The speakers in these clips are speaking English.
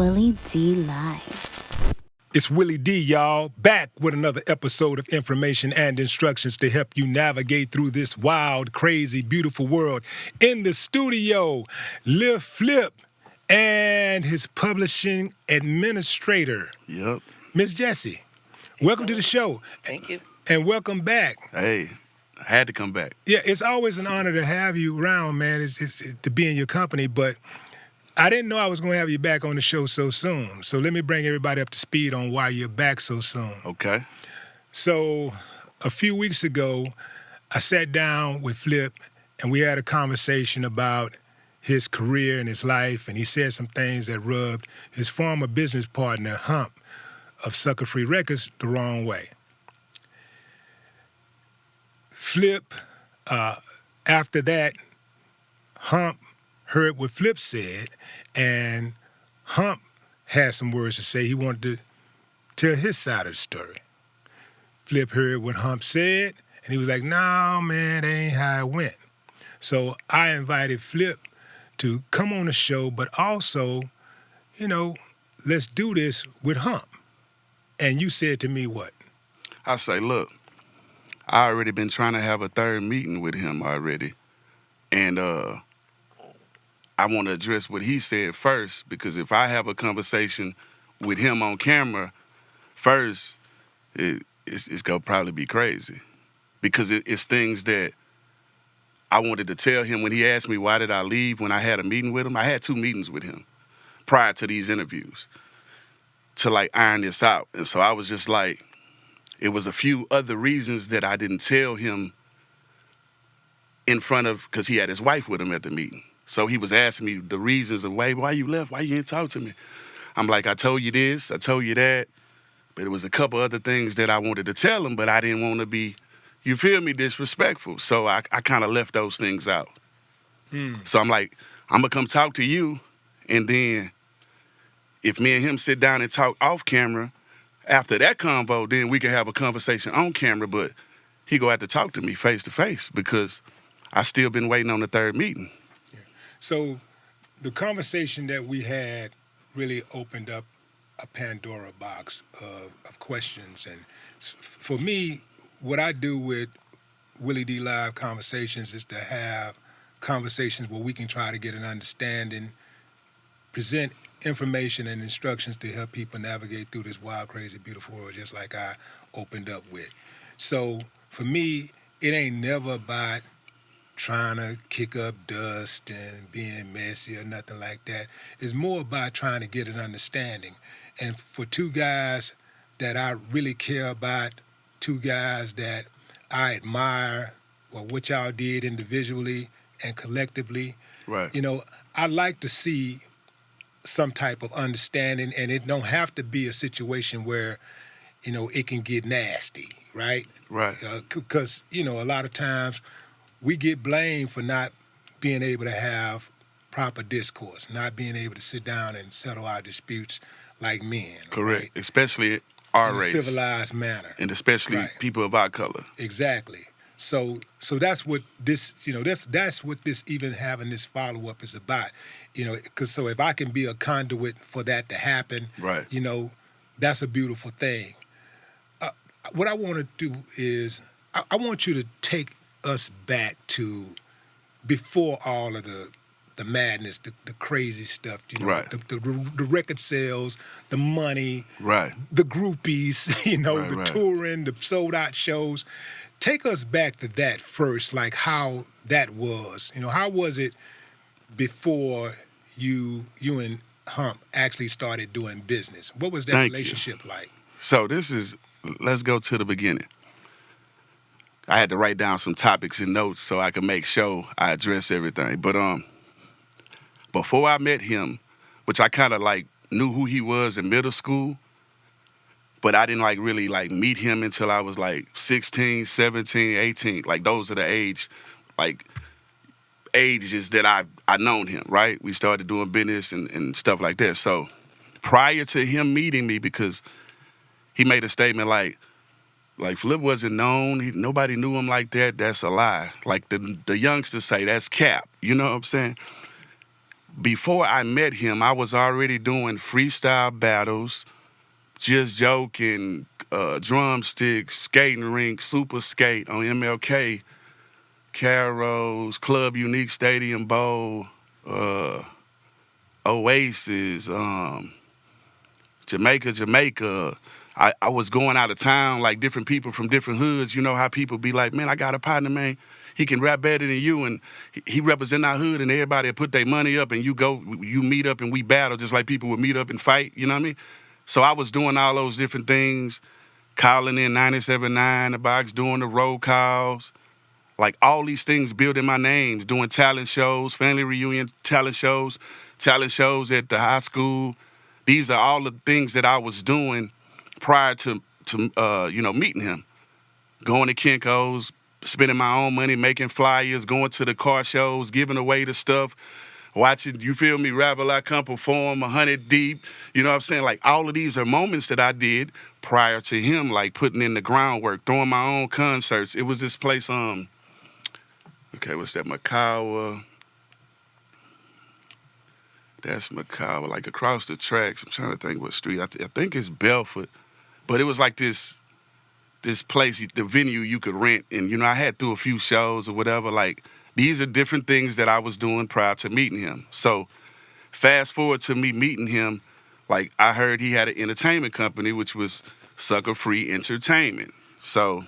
Willie D Live. It's Willie D, y'all, back with another episode of information and instructions to help you navigate through this wild, crazy, beautiful world. In the studio, Lil Flip and his publishing administrator, Miss Jessie. Welcome to the show. Thank you. And welcome back. Hey, I had to come back. Yeah, it's always an honor to have you around, man. It's to be in your company, but I didn't know I was going to have you back on the show so soon. So let me bring everybody up to speed on why you're back so soon. Okay. So a few weeks ago, I sat down with Flip, and we had a conversation about his career and his life, and he said some things that rubbed his former business partner, Hump, of Sucka Free Records, the wrong way. Flip, after that, Hump heard what Flip said, and Hump had some words to say. He wanted to tell his side of the story. Flip heard what Hump said, and he was like, "No, man, that ain't how it went." So I invited Flip to come on the show, but also, let's do this with Hump. And you said to me what? I say, look, I already been trying to have a third meeting with him already. And I want to address what he said first, because if I have a conversation with him on camera first, it's going to probably be crazy. Because it's things that I wanted to tell him when he asked me why did I leave when I had a meeting with him. I had 2 meetings with him prior to these interviews to iron this out. And so I was just like, it was a few other reasons that I didn't tell him in front of, because he had his wife with him at the meeting. So he was asking me the reasons of why you left, why you didn't talk to me. I'm like, I told you this, I told you that, but it was a couple other things that I wanted to tell him, but I didn't want to be, you feel me, disrespectful. So I kind of left those things out. So I'm like, I'm going to come talk to you, and then if me and him sit down and talk off camera, after that convo, then we can have a conversation on camera, but he going to have to talk to me face to face because I still been waiting on the third meeting. Yeah. So the conversation that we had really opened up a Pandora box of questions. And for me, what I do with Willie D Live Conversations is to have conversations where we can try to get an understanding, present information and instructions to help people navigate through this wild, crazy, beautiful world, just like I opened up with. So for me, it ain't never about trying to kick up dust and being messy or nothing like that. It's more about trying to get an understanding. And for 2 guys that I really care about, 2 guys that I admire, or what y'all did individually and collectively, Right. I like to see some type of understanding, and it don't have to be a situation where, it can get nasty, right? Right. Because, a lot of times we get blamed for not being able to have proper discourse, not being able to sit down and settle our disputes like men. Correct. Right? Especially our in race. a civilized manner. And especially Right. people of our color. Exactly. So that's what this, that's what this, even having this follow-up is about. Because so if I can be a conduit for that to happen, Right. That's a beautiful thing. What I want to do is I want you to take us back to before all of the madness, the crazy stuff, Right. the record sales, the money, Right. the groupies, the right. touring, the sold-out shows. Take us back to that first, like how that was. How was it before you and Hump actually started doing business? What was that Thank you. relationship like? So let's go to the beginning. I had to write down some topics and notes so I could make sure I address everything. But before I met him, which I kind of knew who he was in middle school, but I didn't really meet him until I was 16, 17, 18. Those are the ages that I known him, right? We started doing business and stuff like that. So prior to him meeting me, because he made a statement like Flip wasn't known, nobody knew him like that, that's a lie. The youngsters say, that's cap, you know what I'm saying? before I met him, I was already doing freestyle battles, just joking, drumsticks, skating rink, super skate on MLK, Caro's, Club Unique Stadium Bowl, Oasis, Jamaica. I was going out of town, like different people from different hoods. You know how people be like, man, I got a partner, man. He can rap better than you, and he represent our hood, and everybody will put their money up, and you meet up, and we battle just like people would meet up and fight. You know what I mean? So I was doing all those different things, calling in 97.9 the box, doing the roll calls, like all these things, building my names, doing talent shows, family reunion talent shows at the high school. These are all the things that I was doing prior to meeting him. Going to Kinko's, spending my own money, making flyers, going to the car shows, giving away the stuff, watching, you feel me, Rabble I Come perform, 100 Deep. You know what I'm saying? Like, all of these are moments that I did prior to him, like putting in the groundwork, throwing my own concerts. It was this place, what's that, Makawa? That's Makawa, like across the tracks. I'm trying to think what street. I think it's Belford. But it was like this place, the venue you could rent. And, I had through a few shows or whatever. Like, these are different things that I was doing prior to meeting him. So fast forward to me meeting him, like, I heard he had an entertainment company, which was Sucka Free Entertainment. So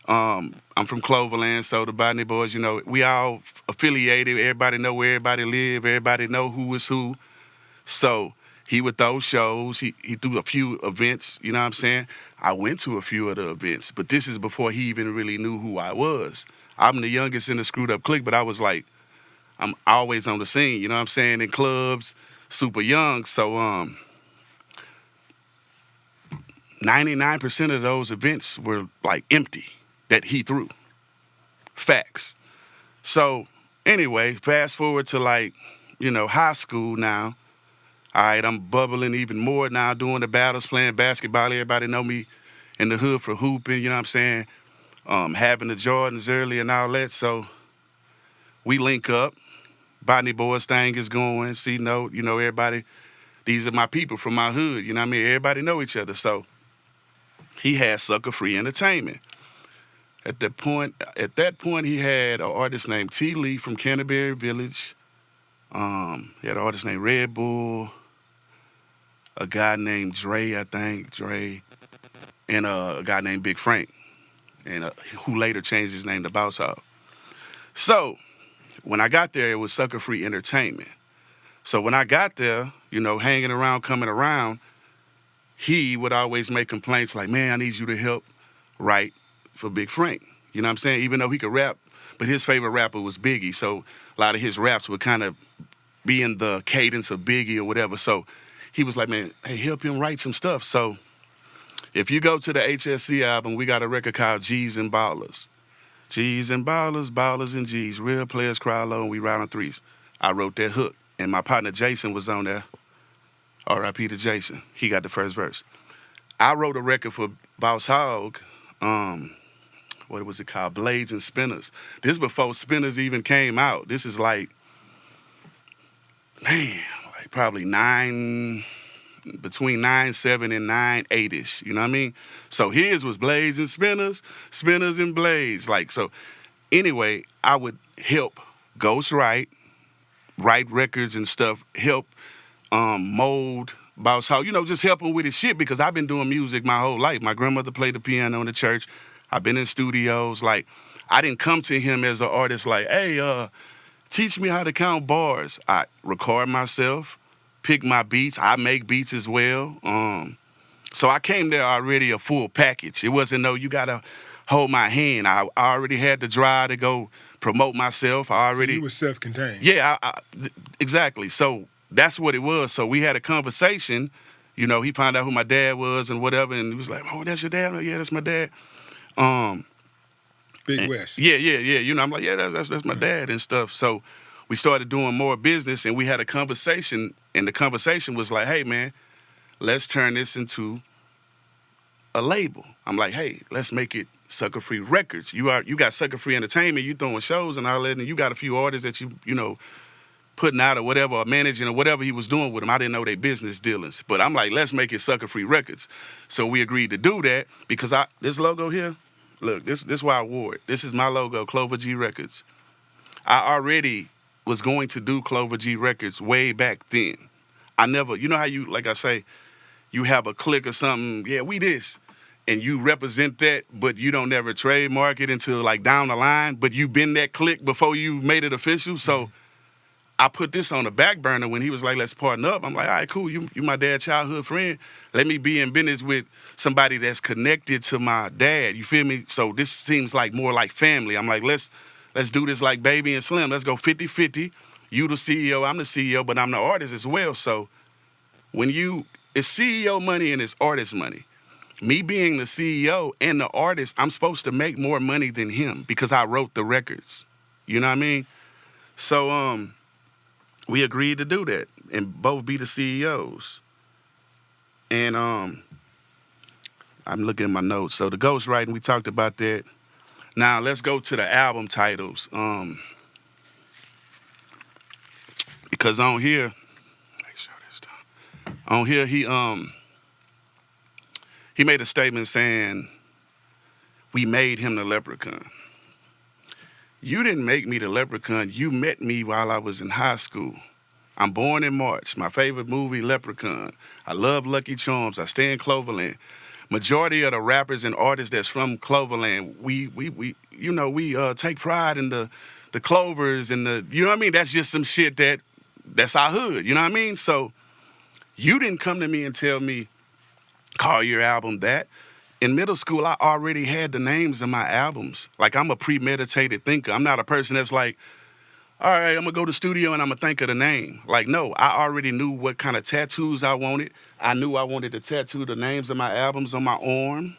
I'm from Cloverland, so the Botany Boys, we all affiliated. Everybody know where everybody live. Everybody know who is who. So he would throw shows. He threw a few events, you know what I'm saying? I went to a few of the events, but this is before he even really knew who I was. I'm the youngest in the Screwed Up Clique, but I was like, I'm always on the scene, you know what I'm saying, in clubs, super young. So 99% of those events were like empty that he threw. Facts. So anyway, fast forward to high school now. All right, I'm bubbling even more now, doing the battles, playing basketball. Everybody know me in the hood for hooping, you know what I'm saying? Having the Jordans early and all that. So we link up. Botany Boys thing is going. C-Note, everybody. These are my people from my hood, you know what I mean? Everybody know each other. So he had Sucka Free Entertainment. At that point, he had an artist named T. Lee from Canterbury Village. He had an artist named Red Bull, a guy named Dre, and a guy named Big Frank, and who later changed his name to Boss Hog. So when I got there, it was Sucka Free Entertainment. So when I got there, hanging around, coming around, he would always make complaints like, man, I need you to help write for Big Frank. You know what I'm saying? Even though he could rap, but his favorite rapper was Biggie. So a lot of his raps would kind of be in the cadence of Biggie or whatever. So he was like, man, hey, help him write some stuff. So if you go to the HSC album, we got a record called G's and Ballers. G's and Ballers, Ballers and G's. Real players cry low and we ride on threes. I wrote that hook. And my partner Jason was on there. R.I.P. to Jason. He got the first verse. I wrote a record for Boss Hog. What was it called? Blades and Spinners. This before Spinners even came out. This is probably between 9.7 and 9.8-ish. You know what I mean? So his was Blades and Spinners, Spinners and Blades. So anyway, I would help ghostwrite, write records and stuff, help mold Boss Hog, just help him with his shit because I've been doing music my whole life. My grandmother played the piano in the church. I've been in studios. I didn't come to him as an artist like, hey, teach me how to count bars. I record myself, pick my beats. I make beats as well. So I came there already a full package. It wasn't you got to hold my hand. I already had the drive to go promote myself. So you were self-contained. Yeah, exactly. So that's what it was. So we had a conversation. He found out who my dad was and whatever, and he was like, oh, that's your dad? I'm like, yeah, that's my dad. Big West. Yeah. I'm like, yeah, that's my dad and stuff. So we started doing more business, and we had a conversation, and the conversation was like, hey, man, let's turn this into a label. I'm like, hey, let's make it Sucka Free Records. You got Sucka Free Entertainment, you throwing shows and all that, and you got a few artists that you putting out or whatever, or managing or whatever he was doing with them. I didn't know their business dealings. But I'm like, let's make it Sucka Free Records. So we agreed to do that because this logo here, look, this why I wore it. This is my logo, Clover G Records. I already was going to do Clover G Records way back then. I never, you know how you, like I say, you have a clique or something, yeah, we this, and you represent that, but you don't never trademark it until like down the line, but you been that clique before you made it official. So I put this on the back burner when he was like, let's partner up. I'm like, all right, cool, you my dad's childhood friend. Let me be in business with somebody that's connected to my dad, you feel me? So this seems like more like family. I'm like, let's do this like Baby and Slim. Let's go 50-50. You the CEO, I'm the CEO, but I'm the artist as well. So when it's CEO money and it's artist money. Me being the CEO and the artist, I'm supposed to make more money than him because I wrote the records. You know what I mean? So we agreed to do that and both be the CEOs. And I'm looking at my notes. So the ghostwriting, we talked about that. Now let's go to the album titles. Because on here, make sure this done. On here, he made a statement saying, we made him the leprechaun. You didn't make me the leprechaun. You met me while I was in high school. I'm born in March. My favorite movie, Leprechaun. I love Lucky Charms. I stay in Cloverland. Majority of the rappers and artists that's from Cloverland, we take pride in the clovers and you know what I mean? That's just some shit that's our hood, you know what I mean? So you didn't come to me and tell me, call your album that. In middle school, I already had the names of my albums. Like, I'm a premeditated thinker. I'm not a person that's like, all right, I'm going to go to the studio and I'm going to think of the name. Like, no, I already knew what kind of tattoos I wanted. I knew I wanted to tattoo the names of my albums on my arm.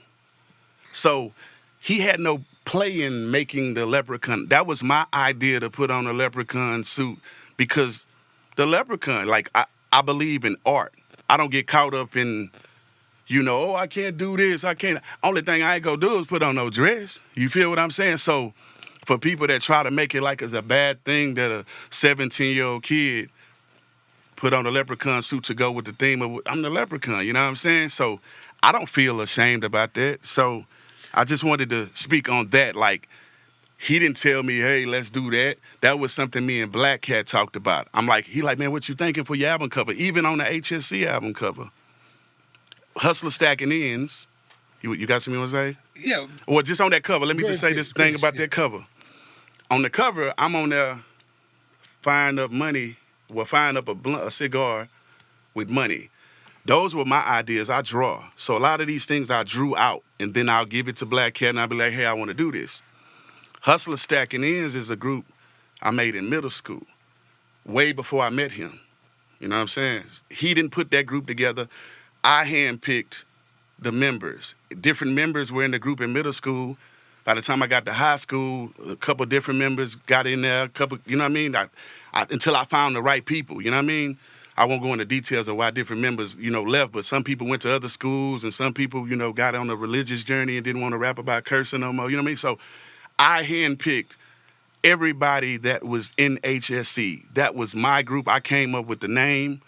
So he had no play in making the leprechaun. That was my idea to put on a leprechaun suit because the leprechaun, like, I believe in art. I don't get caught up in, I can't do this, I can't. Only thing I ain't gonna do is put on no dress. You feel what I'm saying? So for people that try to make it like it's a bad thing that a 17-year-old kid put on a leprechaun suit to go with the theme of, I'm the leprechaun, you know what I'm saying? So I don't feel ashamed about that. So I just wanted to speak on that. Like, he didn't tell me, hey, let's do that. That was something me and Black Cat talked about. I'm like, man, what you thinking for your album cover? Even on the HSC album cover. Hustler Stacking Ends. You got something you want to say? Yeah. Well, just on that cover, let me just say this thing about that cover. On the cover, I'm on there firing up a cigar with money. Those were my ideas. I draw. So a lot of these things I drew out, and then I'll give it to Black Cat, and I'll be like, hey, I want to do this. Hustler Stacking Ends is a group I made in middle school, way before I met him. You know what I'm saying? He didn't put that group together. I handpicked the members. Different members were in the group in middle school. By the time I got to high school, a couple different members got in there, you know what I mean? Until I found the right people, you know what I mean? I won't go into details of why different members, left, but some people went to other schools and some people, got on a religious journey and didn't want to rap about cursing no more, you know what I mean? So I handpicked everybody that was in HSC. That was my group. I came up with the name.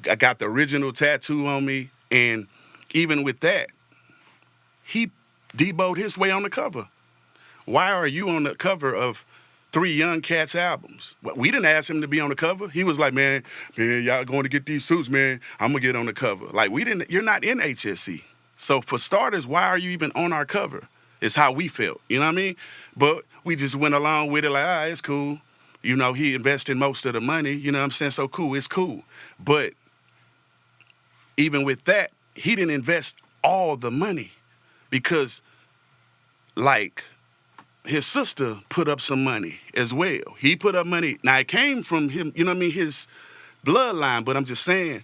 I got the original tattoo on me. And even with that, he deboed his way on the cover. Why are you on the cover of 3 Young Cats albums? Well, we didn't ask him to be on the cover. He was like, man, y'all going to get these suits, man. I'm going to get on the cover. Like, you're not in HSC. So for starters, why are you even on our cover? It's how we felt, you know what I mean? But we just went along with it like, all right, it's cool. He invested most of the money, you know what I'm saying? So cool, it's cool. But even with that, he didn't invest all the money because, like, his sister put up some money as well. He put up money. Now, it came from him, you know what I mean, his bloodline, but I'm just saying,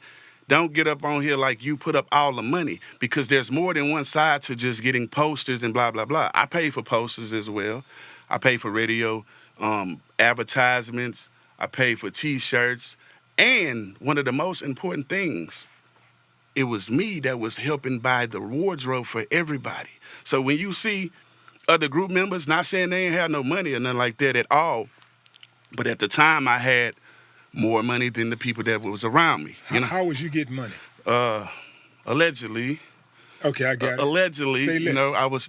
don't get up on here like you put up all the money because there's more than one side to just getting posters and blah, blah, blah. I pay for posters as well. I pay for radio advertisements. I pay for T-shirts. And one of the most important things, it was me that was helping buy the wardrobe for everybody. So when you see other group members, not saying they ain't have no money or nothing like that at all, but at the time I had more money than the people that was around me. You know, How was you getting money? Allegedly, Okay, I got it. allegedly, Say you know, less.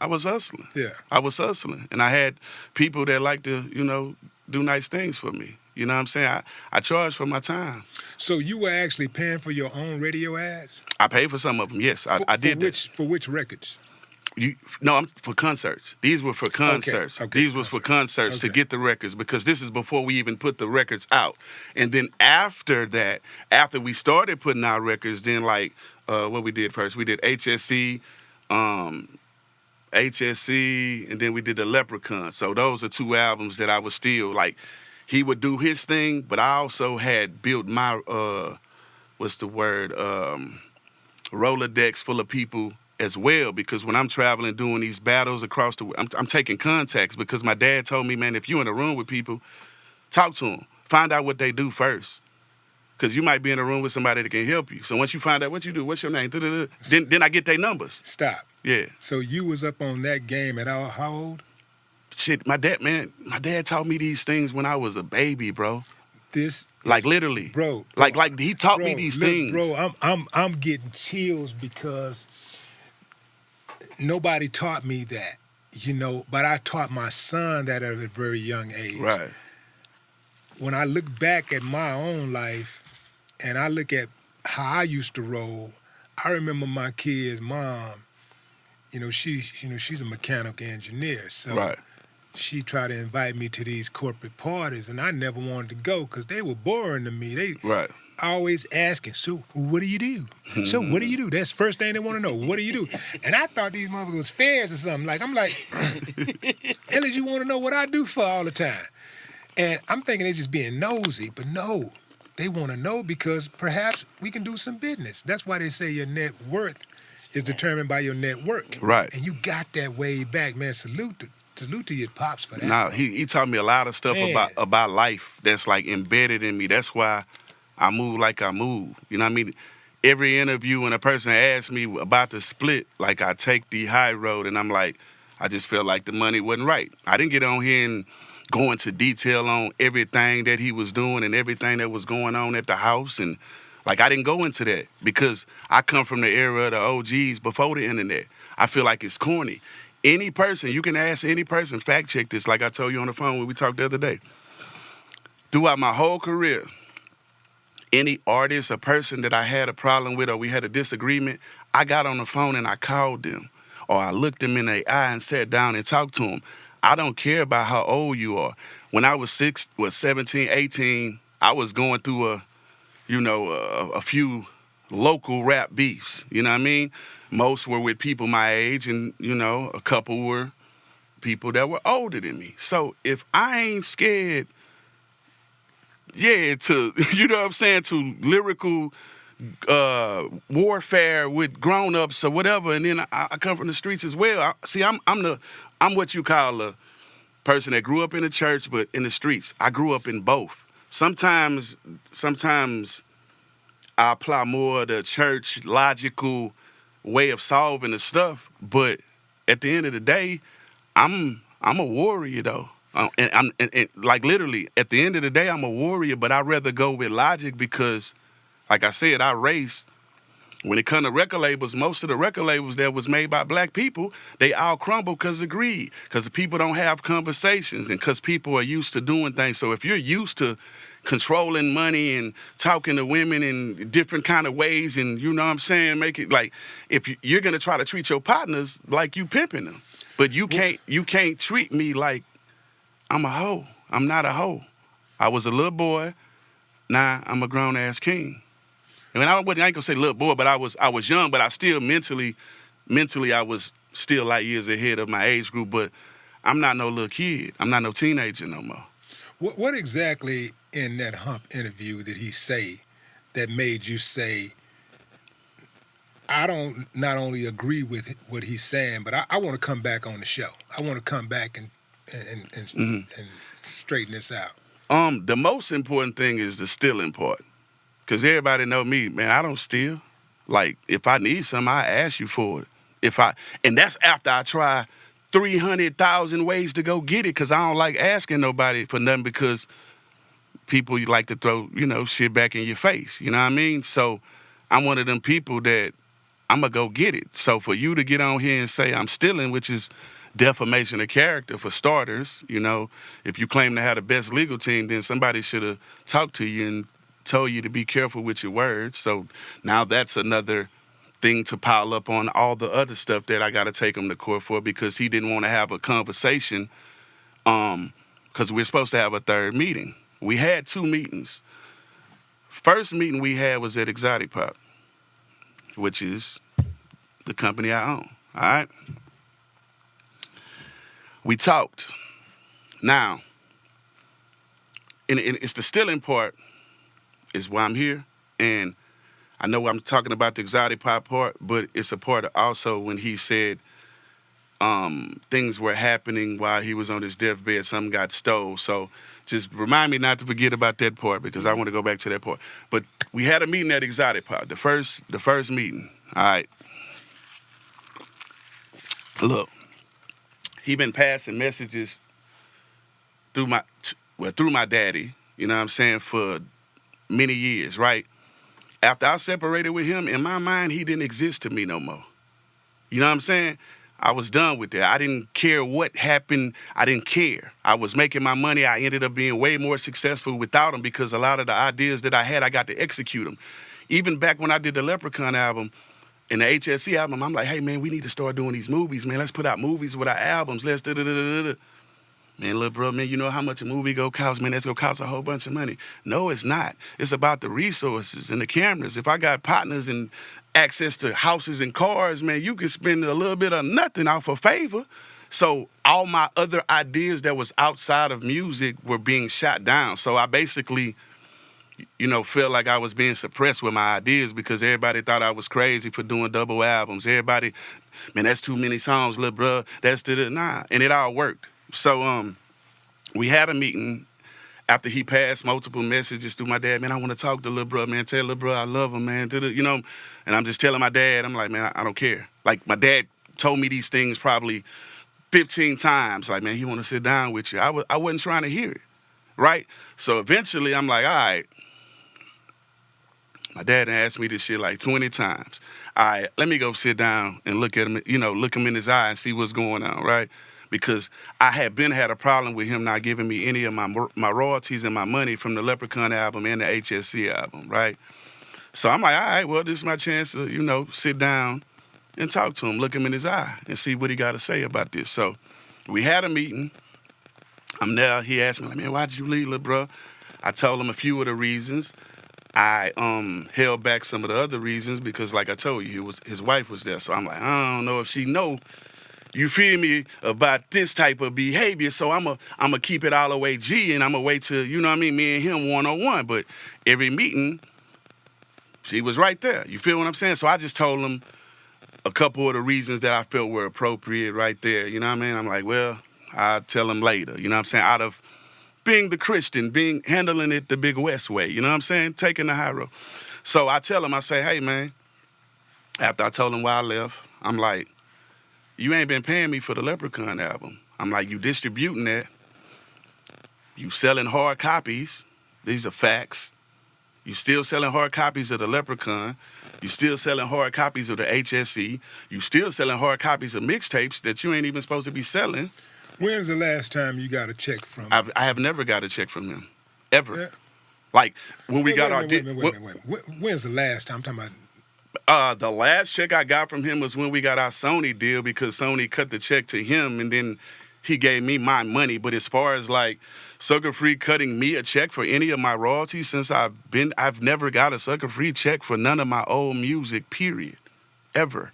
I was hustling. Yeah. I was hustling, and I had people that like to, you know, do nice things for me. You know what I'm saying? I charged for my time. So you were actually paying for your own radio ads? I paid for some of them. Yes, I did that. For which records? No, I'm for concerts. These were for concerts. Okay, These was for concerts to Okay. get the records, because this is before we even put the records out. And then after that, after we started putting out records, then like what we did first, we did HSC, and then we did the Leprechaun. So those are 2 albums that I was still like. He would do his thing, but I also had built my what's the word, Rolodex full of people as well, because when I'm traveling doing these battles across I'm taking contacts, because my dad told me, man, if you're in a room with people, talk to them, find out what they do first, because you might be in a room with somebody that can help you. So once you find out what you do, what's your name, then I get their numbers. Stop. Yeah. So you was up on that game at how old? Shit, my dad taught me these things when I was a baby, bro. Like literally, bro. Like he taught me these things, bro. I'm getting chills because nobody taught me that, you know. But I taught my son that at a very young age. Right. When I look back at my own life, and I look at how I used to roll, I remember my kid's mom. You know, she's a mechanical engineer, so. Right. She tried to invite me to these corporate parties, and I never wanted to go because they were boring to me. They Right. always asking, so what do you do? So what do you do? That's the first thing they want to know. What do you do? And I thought these motherfuckers was feds or something. I'm like, hell did you want to know what I do for all the time? And I'm thinking they're just being nosy, but no, they want to know because perhaps we can do some business. That's why they say your net worth is determined by your network. Right. And you got that way back, man. Salute to your pops for that. Nah, he taught me a lot of stuff about life that's like embedded in me. That's why I move like I move. You know what I mean? Every interview when a person asks me about the split, like I take the high road, and I'm like, I just felt like the money wasn't right. I didn't get on here and go into detail on everything that he was doing and everything that was going on at the house. And like, I didn't go into that because I come from the era of the OGs before the internet. I feel like it's corny. Any person, you can ask any person, fact check this, like I told you on the phone when we talked the other day. Throughout my whole career, any artist or person that I had a problem with or we had a disagreement, I got on the phone and I called them. Or I looked them in their eye and sat down and talked to them. I don't care about how old you are. When I was 17, 18, I was going through a few local rap beefs, you know what I mean? Most were with people my age, and, you know, a couple were people that were older than me. So if I ain't scared, to, you know what I'm saying, to lyrical warfare with grown-ups or whatever, and then I come from the streets as well. I'm what you call a person that grew up in the church but in the streets. I grew up in both. Sometimes I apply more of the church logical way of solving the stuff, but at the end of the day, I'm a warrior though. And like literally at the end of the day, I'm a warrior, but I'd rather go with logic because, like I said, I raced. When it comes to record labels, most of the record labels that was made by black people, they all crumble because of greed, because the people don't have conversations and because people are used to doing things. So if you're used to controlling money and talking to women in different kind of ways and, you know what I'm saying, make it like, if you're going to try to treat your partners like you pimping them, but you can't treat me like I'm a hoe. I'm not a hoe. I was a little boy. Now I'm a grown-ass king. I mean, I ain't gonna say little boy, but I was young, but I still mentally I was still light years ahead of my age group, but I'm not no little kid. I'm not no teenager no more. What exactly in that Hump interview did he say that made you say, I don't not only agree with what he's saying, but I want to come back on the show. I want to come back and straighten this out. The most important thing is the stealing part. Because everybody know me, man, I don't steal. Like, if I need something, I ask you for it. And that's after I try 300,000 ways to go get it, because I don't like asking nobody for nothing, because people you like to throw, shit back in your face. You know what I mean? So I'm one of them people that I'm going to go get it. So for you to get on here and say I'm stealing, which is defamation of character for starters, if you claim to have the best legal team, then somebody should have talked to you and told you to be careful with your words. So now that's another thing to pile up on all the other stuff that I got to take him to court for, because he didn't want to have a conversation, because we're supposed to have a third meeting. We had 2 meetings. First meeting we had was at Exotic Pop, which is the company I own, all right? We talked. Now, and it's the stealing part is why I'm here, and I know I'm talking about the Exotic Pop part, but it's a part also when he said things were happening while he was on his deathbed, something got stole. So just remind me not to forget about that part, because I want to go back to that part. But we had a meeting at Exotic Pop, the first meeting. All right. Look, he been passing messages through my daddy, you know what I'm saying, for many years, right? After I separated with him, in my mind, he didn't exist to me no more. You know what I'm saying? I was done with that. I didn't care what happened. I didn't care. I was making my money. I ended up being way more successful without him, because a lot of the ideas that I had, I got to execute them. Even back when I did the Leprechaun album and the HSC album, I'm like, hey, man, we need to start doing these movies, man. Let's put out movies with our albums. Let's da-da-da-da-da. Man, little bro, man, you know how much a movie go cost? Man, that's gonna cost a whole bunch of money. No, it's not. It's about the resources and the cameras. If I got partners and access to houses and cars, man, you can spend a little bit of nothing off a favor. So all my other ideas that was outside of music were being shot down. So I basically, felt like I was being suppressed with my ideas, because everybody thought I was crazy for doing double albums. Everybody, man, that's too many songs, little bro. That's nah. And it all worked. So we had a meeting after he passed multiple messages through my dad. Man, I want to talk to little bro, man. Tell little bro I love him, man. And I'm just telling my dad, I'm like, man, I don't care. Like, my dad told me these things probably 15 times. Like, man, he want to sit down with you. I wasn't trying to hear it, right? So eventually I'm like, all right. My dad asked me this shit like 20 times. All right, let me go sit down and look at him, look him in his eye and see what's going on, right? Because I had a problem with him not giving me any of my royalties and my money from the Leprechaun album and the HSC album, right? So I'm like, all right, well, this is my chance to, sit down and talk to him, look him in his eye and see what he got to say about this. So we had a meeting. I'm there. He asked me, like, man, why'd you leave, little bro? I told him a few of the reasons. I held back some of the other reasons because, like I told you, his wife was there. So I'm like, I don't know if she know, you feel me, about this type of behavior. So I'm a keep it all the way G, and I'm going to wait till, me and him one-on-one. But every meeting, she was right there. You feel what I'm saying? So I just told him a couple of the reasons that I felt were appropriate right there. You know what I mean? I'm like, well, I'll tell him later. You know what I'm saying? Out of being the Christian, handling it the Big West way. You know what I'm saying? Taking the high road. So I tell him, I say, hey, man, after I told him why I left, I'm like, you ain't been paying me for the Leprechaun album. I'm like, you distributing that. You selling hard copies. These are facts. You still selling hard copies of the Leprechaun. You still selling hard copies of the HSE. You still selling hard copies of mixtapes that you ain't even supposed to be selling. When's the last time you got a check from him? I have never got a check from him, ever. Yeah. Like, when we got our... Wait. When's the last time? I'm talking about... The last check I got from him was when we got our Sony deal, because Sony cut the check to him and then he gave me my money. But as far as like Sucka Free cutting me a check for any of my royalties since I've never got a Sucka Free check for none of my old music, period. Ever.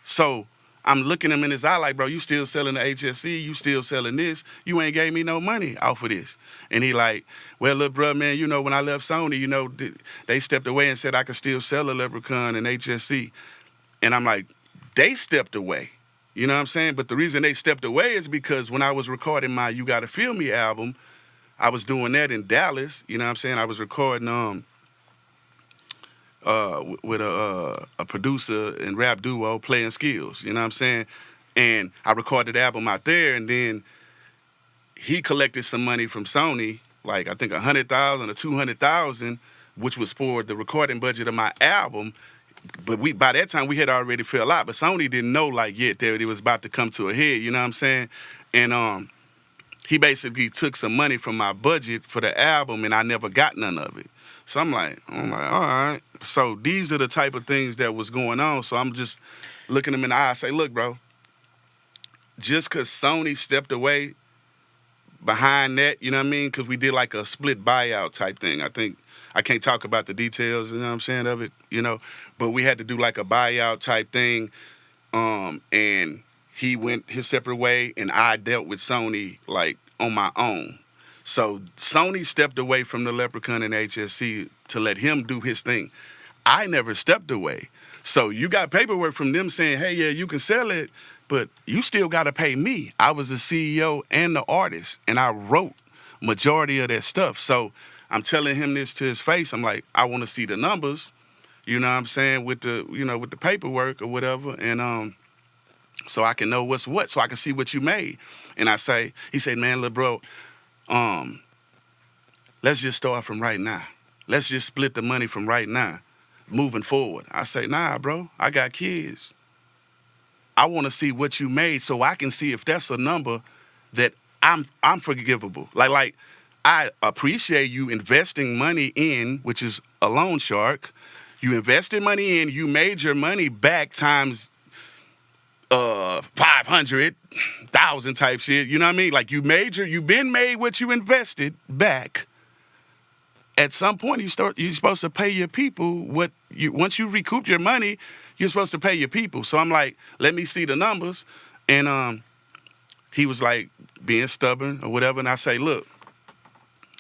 So I'm looking him in his eye like, bro, you still selling the HSC, you still selling this, you ain't gave me no money off of this. And he like, well, look, bro, man, when I left Sony, they stepped away and said I could still sell the Leprechaun and HSC. And I'm like, they stepped away. You know what I'm saying? But the reason they stepped away is because when I was recording my You Gotta Feel Me album, I was doing that in Dallas. You know what I'm saying? I was recording with a producer and rap duo, Playing Skills, you know what I'm saying? And I recorded the album out there, and then he collected some money from Sony like I think 100,000 or 200,000, which was for the recording budget of my album. But by that time we had already fell out. But Sony didn't know like yet that it was about to come to a head. You know what I'm saying? And he basically took some money from my budget for the album, and I never got none of it. So I'm like, all right. So these are the type of things that was going on. So I'm just looking him in the eye and say, look, bro, just because Sony stepped away behind that, you know what I mean? Because we did like a split buyout type thing. I think I can't talk about the details, you know what I'm saying, of it, you know, but we had to do like a buyout type thing. And he went his separate way, and I dealt with Sony like on my own. So Sony stepped away from the Leprechaun and HSC to let him do his thing. I never stepped away. So you got paperwork from them saying, hey, yeah, you can sell it, but you still got to pay me. I was the CEO and the artist, and I wrote majority of that stuff. So I'm telling him this to his face. I'm like, I want to see the numbers, you know what I'm saying, with the, you know, with the paperwork or whatever, and so I can know what's what, so I can see what you made. And he said, man, little bro, let's just start from right now. Let's just split the money from right now, moving forward. I say, nah, bro, I got kids. I want to see what you made so I can see if that's a number that I'm forgivable. Like I appreciate you investing money in, which is a loan shark. You invested money in, you made your money back times 500,000 type shit. You know what I mean? Like you've been made what you invested back. At some point, you're supposed to pay your people once you recouped your money, you're supposed to pay your people. So I'm like, let me see the numbers. And he was like being stubborn or whatever. And I say, look,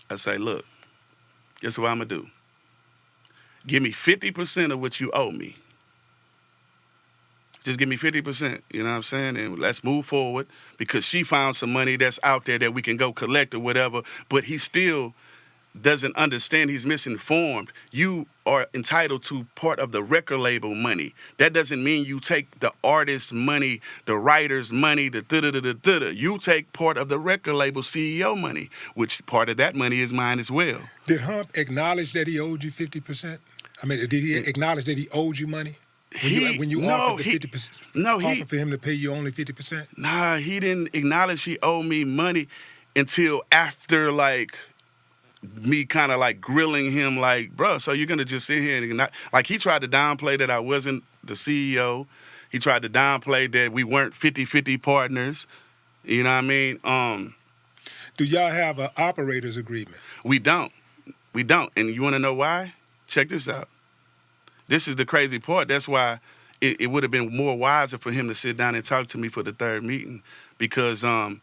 guess what I'm going to do. Give me 50% of what you owe me. Just give me 50%, you know what I'm saying? And let's move forward, because she found some money that's out there that we can go collect or whatever. But he still doesn't understand. He's misinformed. You are entitled to part of the record label money. That doesn't mean you take the artist's money, the writer's money, the da-da-da-da-da. You take part of the record label CEO money, which part of that money is mine as well. Did Hump acknowledge that he owed you 50%? I mean, did he acknowledge that he owed you money? When you offered the 50%, offered for him to pay you only 50%? Nah, he didn't acknowledge he owed me money until after, like, me kind of like grilling him, like, bro, so you're gonna just sit here and not, like, he tried to downplay that I wasn't the CEO. He tried to downplay that we weren't 50-50 partners. You know what I mean? Do y'all have an operator's agreement? We don't. And you want to know why? Check this out. This is the crazy part. That's why it would have been more wiser for him to sit down and talk to me for the third meeting, because I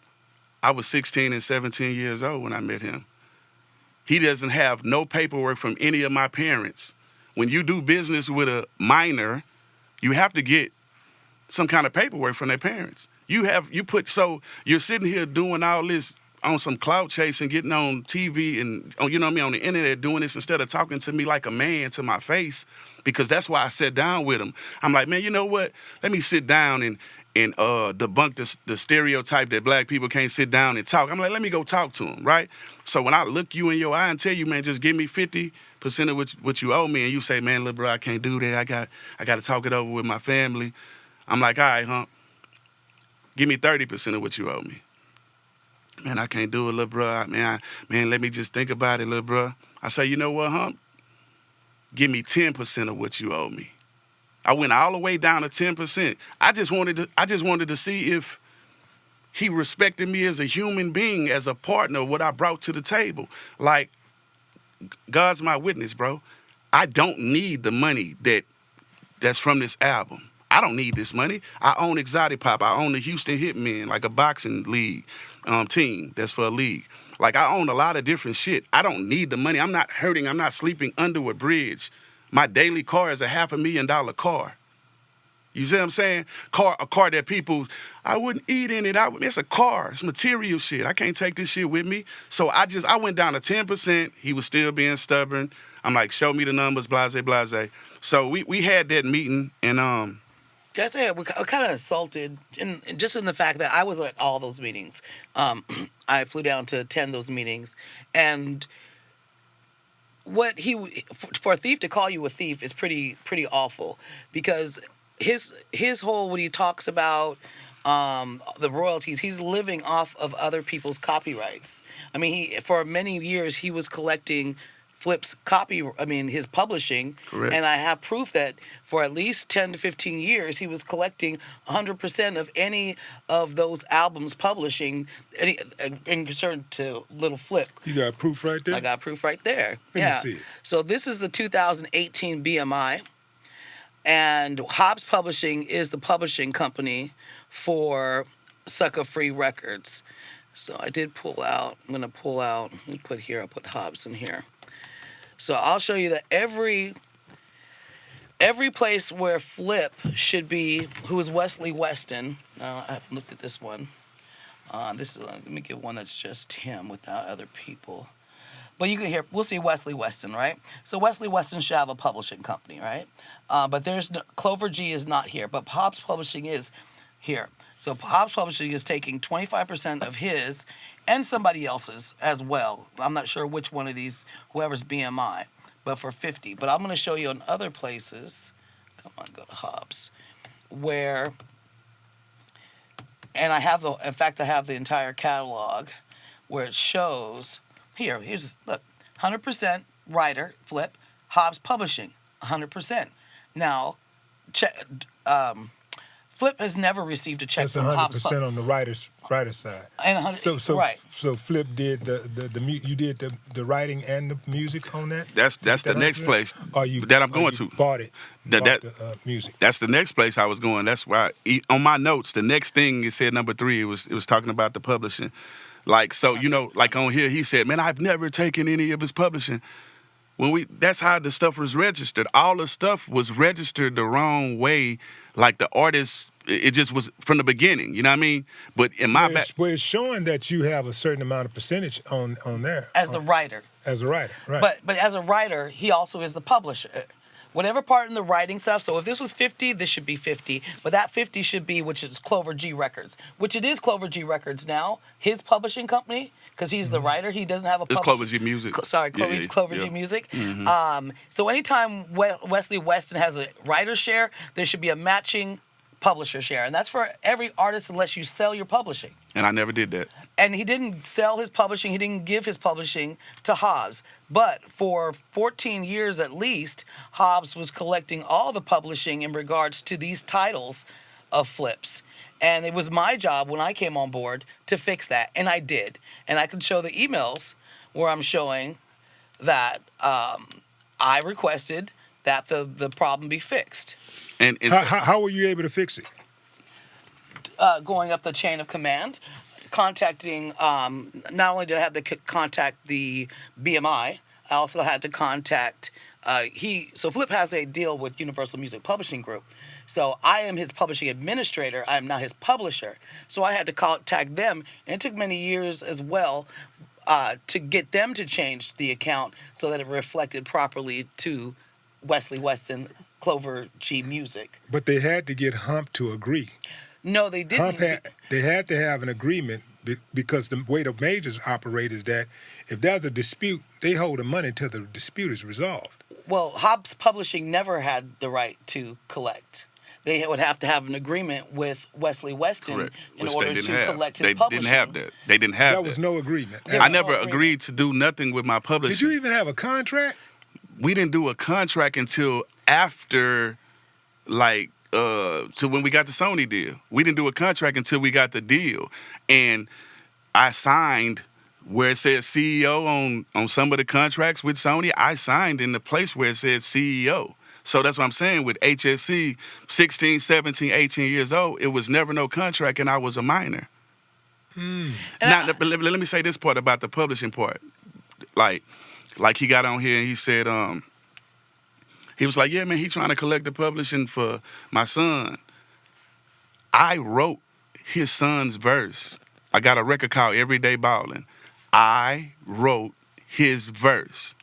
was 16 and 17 years old when I met him. He doesn't have no paperwork from any of my parents. When you do business with a minor, you have to get some kind of paperwork from their parents. So you're sitting here doing all this on some clout chasing, getting on TV and, you know what I mean, on the internet, doing this instead of talking to me like a man to my face, because that's why I sat down with him. I'm like, man, you know what? Let me sit down and debunk the stereotype that black people can't sit down and talk. I'm like, let me go talk to him, right? So when I look you in your eye and tell you, man, just give me 50% of what you owe me, and you say, man, little bro, I can't do that. I got to talk it over with my family. I'm like, all right, Hump, give me 30% of what you owe me. Man, I can't do it, little bro. Man, let me just think about it, little bro. I say, you know what, Hump? Give me 10% of what you owe me. I went all the way down to 10%. I just wanted to see if he respected me as a human being, as a partner, what I brought to the table. Like, God's my witness, bro. I don't need the money that's from this album. I don't need this money. I own Exotic Pop. I own the Houston Hitmen, like a boxing league team that's for a league. Like, I own a lot of different shit. I don't need the money. I'm not hurting. I'm not sleeping under a bridge. My daily car is a $500,000 car. You see what I'm saying? A car that people, I wouldn't eat in it. It's a car. It's material shit. I can't take this shit with me. So I went down to 10%. He was still being stubborn. I'm like, show me the numbers, blase, blase. So we had that meeting, and I say we're kind of insulted, and just in the fact that I was at all those meetings. I flew down to attend those meetings, and what for a thief to call you a thief is pretty awful, because his whole when he talks about the royalties, he's living off of other people's copyrights. I mean, for many years he was collecting Flip's his publishing. Correct. And I have proof that for at least 10 to 15 years he was collecting 100% of any of those albums publishing in concern to Little Flip. You got proof right there? I got proof right there. Let me see it. So this is the 2018 BMI, and Hobbs Publishing is the publishing company for Sucka Free Records. So I did pull out. I'm gonna pull out. Let me put here. I'll put Hobbs in here. So I'll show you that every place where Flip should be, who is Wesley Weston. I haven't looked at this one. Let me get one that's just him without other people. But you can hear, we'll see Wesley Weston, right? So Wesley Weston should have a publishing company, right? But Clover G is not here, but Hobbs Publishing is here. So Hobbs Publishing is taking 25% of his and somebody else's as well. I'm not sure which one of these, whoever's BMI, but for 50. But I'm going to show you in other places. Come on, go to Hobbs. And I have in fact, I have the entire catalog where it shows, look, 100% writer, Flip, Hobbs Publishing, 100%. Now, Flip has never received a check from Hobbs. That's 100% on the writer's side. And 100, right. So Flip did you did the writing and the music on that. That's the next place that I'm going to. Bought the music. That's the next place I was going. That's why on my notes, the next thing it said number 3. It was talking about the publishing. Like so, like on here he said, man, I've never taken any of his publishing. That's how the stuff was registered. All the stuff was registered the wrong way. Like the artist, it just was from the beginning. You know what I mean? But in my it's showing that you have a certain amount of percentage on there as the writer. As a writer, right? But as a writer, he also is the publisher. Whatever part in the writing stuff. So if this was 50, this should be 50. But that 50 should be, which is Clover G Records, which it is Clover G Records now. His publishing company, because he's the writer, he doesn't have a. It's Clover G Music. Clover G Music. Mm-hmm. So anytime Wesley Weston has a writer share, there should be a matching publisher share, and that's for every artist unless you sell your publishing. And I never did that. And he didn't sell his publishing. He didn't give his publishing to Hobbs. But for 14 years at least, Hobbs was collecting all the publishing in regards to these titles of Flips. And it was my job when I came on board to fix that, and I did. And I can show the emails where I'm showing that I requested that the problem be fixed. And how were you able to fix it? Going up the chain of command, contacting, not only did I have to contact the BMI, I also had to contact, so Flip has a deal with Universal Music Publishing Group. So I am his publishing administrator. I am not his publisher. So I had to contact them, and it took many years as well to get them to change the account so that it reflected properly to Wesley Weston, Clover G Music. But they had to get Hump to agree. No, they didn't. They had to have an agreement because the way the majors operate is that if there's a dispute, they hold the money till the dispute is resolved. Well, Hobbs Publishing never had the right to collect. They would have to have an agreement with Wesley Weston in order to collect his publishing. They didn't have that. They didn't have that. There was no agreement. I never agreed to do nothing with my publishing. Did you even have a contract? We didn't do a contract until after, so when we got the Sony deal. We didn't do a contract until we got the deal. And I signed where it said CEO on some of the contracts with Sony. I signed in the place where it said CEO. So that's what I'm saying with HSC, 16, 17, 18 years old, it was never no contract and I was a minor. Now, let me say this part about the publishing part. Like he got on here and he said, he was like, yeah, man, he trying to collect the publishing for my son. I wrote his son's verse. I got a record called Everyday Ballin'. I wrote his verse.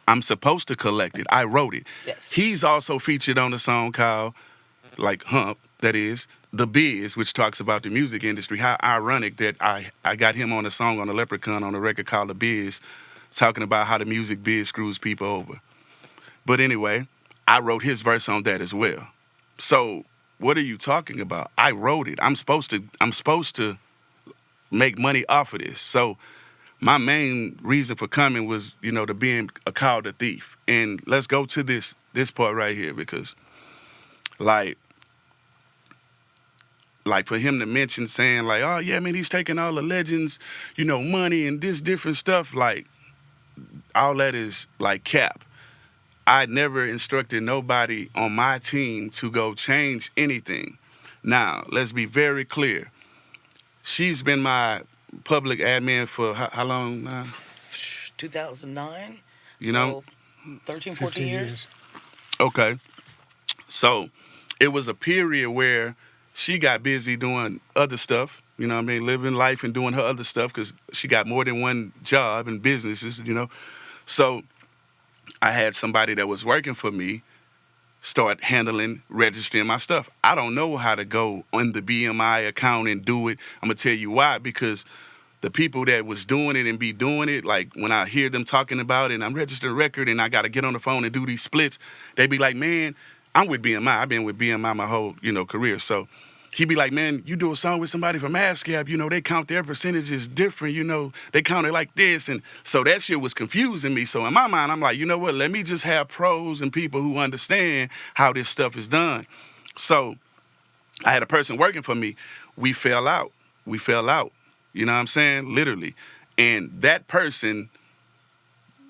I'm supposed to collect it. I wrote it. Yes. He's also featured on a song called like Hump, that is, The Biz, which talks about the music industry. How ironic that I got him on a song on the Leprechaun on a record called The Biz, talking about how the music biz screws people over. But anyway, I wrote his verse on that as well. So what are you talking about? I wrote it. I'm supposed to make money off of this. So my main reason for coming was, to being called a thief. And let's go to this part right here, because like for him to mention saying like, oh yeah, man, he's taking all the legends, money and this different stuff, like all that is like cap. I never instructed nobody on my team to go change anything. Now, let's be very clear. She's been my public admin for how long now? 2009. You know? So 13, 14 years. Okay. So it was a period where she got busy doing other stuff, living life and doing her other stuff because she got more than one job and businesses, So I had somebody that was working for me start registering my stuff. I don't know how to go on the BMI account and do it. I'm going to tell you why, because the people that was doing it and be doing it, like when I hear them talking about it and I'm registering a record and I got to get on the phone and do these splits, they be like, man, I'm with BMI. I've been with BMI my whole, career. So he be like, man, you do a song with somebody from ASCAP, they count their percentages different, they count it like this. And so that shit was confusing me. So in my mind, I'm like, you know what, let me just have pros and people who understand how this stuff is done. So I had a person working for me. We fell out. You know what I'm saying? Literally. And that person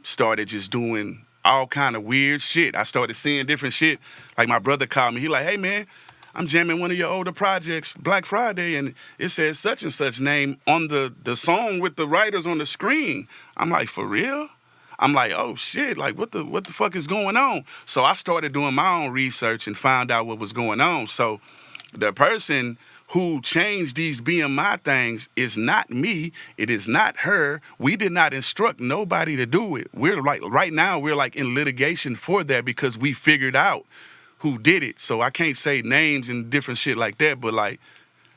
started just doing all kind of weird shit. I started seeing different shit. Like my brother called me. He like, hey, man, I'm jamming one of your older projects, Black Friday, and it says such and such name on the song with the writers on the screen. I'm like, for real? I'm like, oh shit, like what the fuck is going on? So I started doing my own research and found out what was going on. So the person who changed these BMI things is not me. It is not her. We did not instruct nobody to do it. We're like, right now, we're like in litigation for that because we figured out who did it. So I can't say names and different shit like that, but like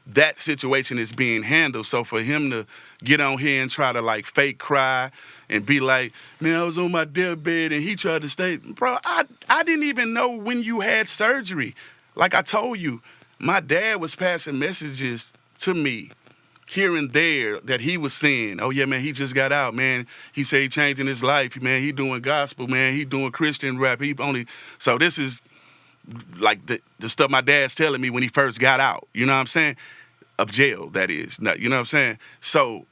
that situation is being handled. So for him to get on here and try to like fake cry and be like, man, I was on my deathbed and he tried to stay, bro, I didn't even know when you had surgery. Like I told you, my dad was passing messages to me here and there that he was saying, oh yeah, man, he just got out, man. He said he changing his life, man. He doing gospel, man. He doing Christian rap. So this is like the stuff my dad's telling me when he first got out, you know what I'm saying? Of jail, that is. You know what I'm saying? So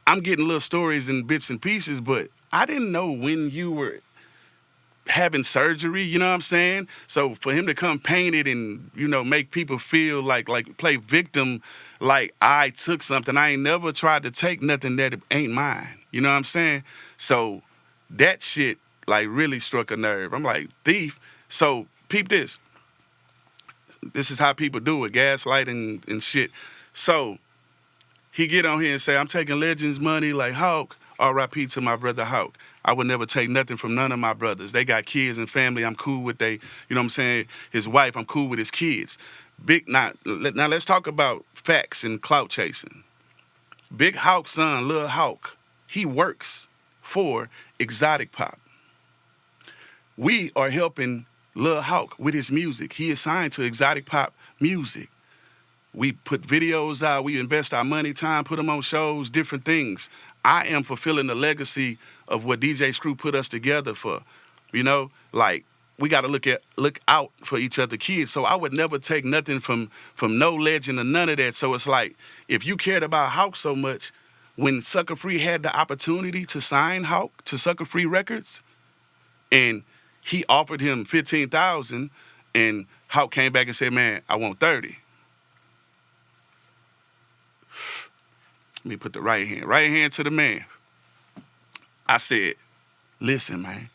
I'm getting little stories and bits and pieces, but I didn't know when you were having surgery, you know what I'm saying? So for him to come paint it and, make people feel like play victim, like I took something. I ain't never tried to take nothing that ain't mine. You know what I'm saying? So that shit like really struck a nerve. I'm like, thief. So peep this. This is how people do it, gaslighting and shit. So he get on here and say, I'm taking Legends money like Hawk. R.I.P. to my brother Hawk. I would never take nothing from none of my brothers. They got kids and family. I'm cool with his wife. I'm cool with his kids. Now let's talk about facts and clout chasing. Big Hawk's son, Lil Hawk, he works for Exotic Pop. We are helping Lil Hawk with his music. He is signed to Exotic Pop Music. We put videos out. We invest our money, time, put them on shows, different things. I am fulfilling the legacy of what DJ Screw put us together for. Like we got to look out for each other kids. So I would never take nothing from no legend or none of that. So it's like, if you cared about Hawk so much, when Sucka Free had the opportunity to sign Hawk to Sucka Free Records, and he offered him $15,000, and Hawk came back and said, man, I want 30. Let me put the right hand to the man. I said, listen, man,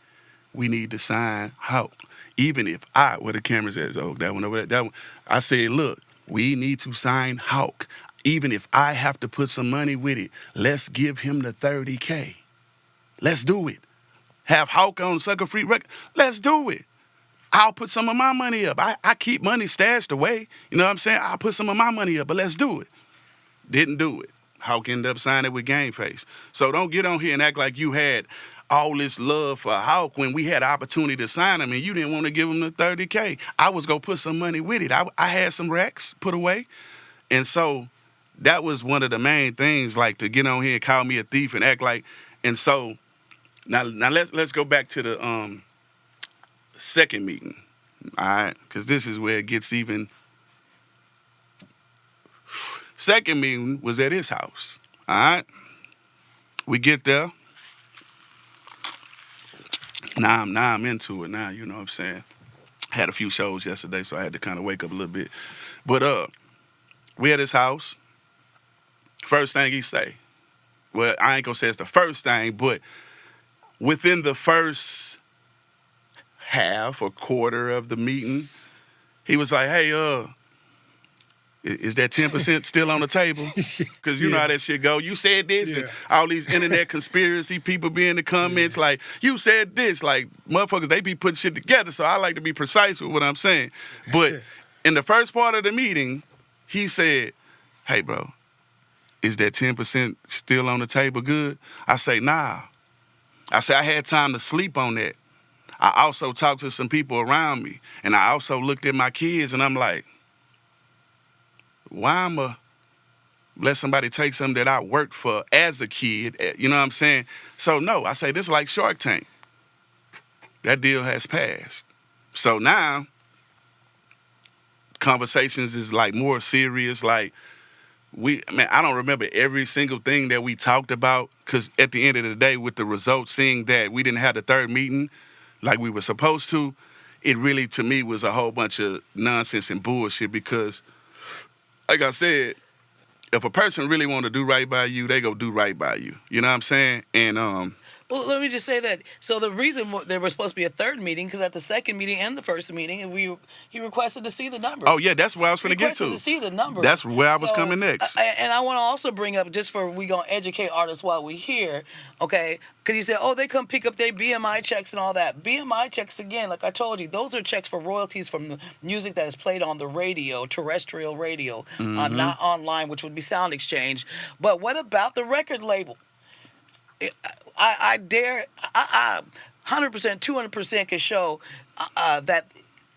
we need to sign Hawk. Even if where the camera's at, that one over there, that one. I said, look, we need to sign Hawk. Even if I have to put some money with it, let's give him the 30K. Let's do it. Have Hawk on Sucka Free Record. Let's do it. I'll put some of my money up. I keep money stashed away. You know what I'm saying? I'll put some of my money up, but let's do it. Didn't do it. Hawk ended up signing with Game Face. So don't get on here and act like you had all this love for Hawk when we had the opportunity to sign him and you didn't want to give him the $30K. I was going to put some money with it. I had some racks put away. And so that was one of the main things, like to get on here and call me a thief and act like. And so now let's go back to the second meeting, all right? Because this is where it gets even. Second meeting was at his house, all right? We get there. Now I'm into it now, you know what I'm saying? Had a few shows yesterday, so I had to kind of wake up a little bit. But we at his house. First thing he say, well, I ain't gonna say it's the first thing, but within the first half or quarter of the meeting, he was like, hey, is that 10% still on the table? Because you know how that shit go. You said this, and all these internet conspiracy people be in the comments like, you said this. Like, motherfuckers, they be putting shit together, so I like to be precise with what I'm saying. But in the first part of the meeting, he said, hey, bro, is that 10% still on the table good? I say, nah. I say, I had time to sleep on that. I also talked to some people around me, and I also looked at my kids, and I'm like, why I'ma let somebody take something that I worked for as a kid? You know what I'm saying? So no, I say this is like Shark Tank. That deal has passed. So now conversations is like more serious. Like I don't remember every single thing that we talked about, because at the end of the day, with the results, seeing that we didn't have the third meeting like we were supposed to, it really to me was a whole bunch of nonsense and bullshit. Because like I said, if a person really want to do right by you, they go do right by you. You know what I'm saying? And well, let me just say that. So the reason there was supposed to be a third meeting, because at the second meeting and the first meeting, he requested to see the numbers. Oh yeah, that's where I was going to get to. To see the numbers. That's where I was coming next. And I want to also bring up, just for we gonna educate artists while we here, okay? Because you said, oh, they come pick up their BMI checks and all that. BMI checks, again, like I told you, those are checks for royalties from the music that is played on the radio, terrestrial radio, not online, which would be Sound Exchange. But what about the record label? I dare, 100%, 200% can show that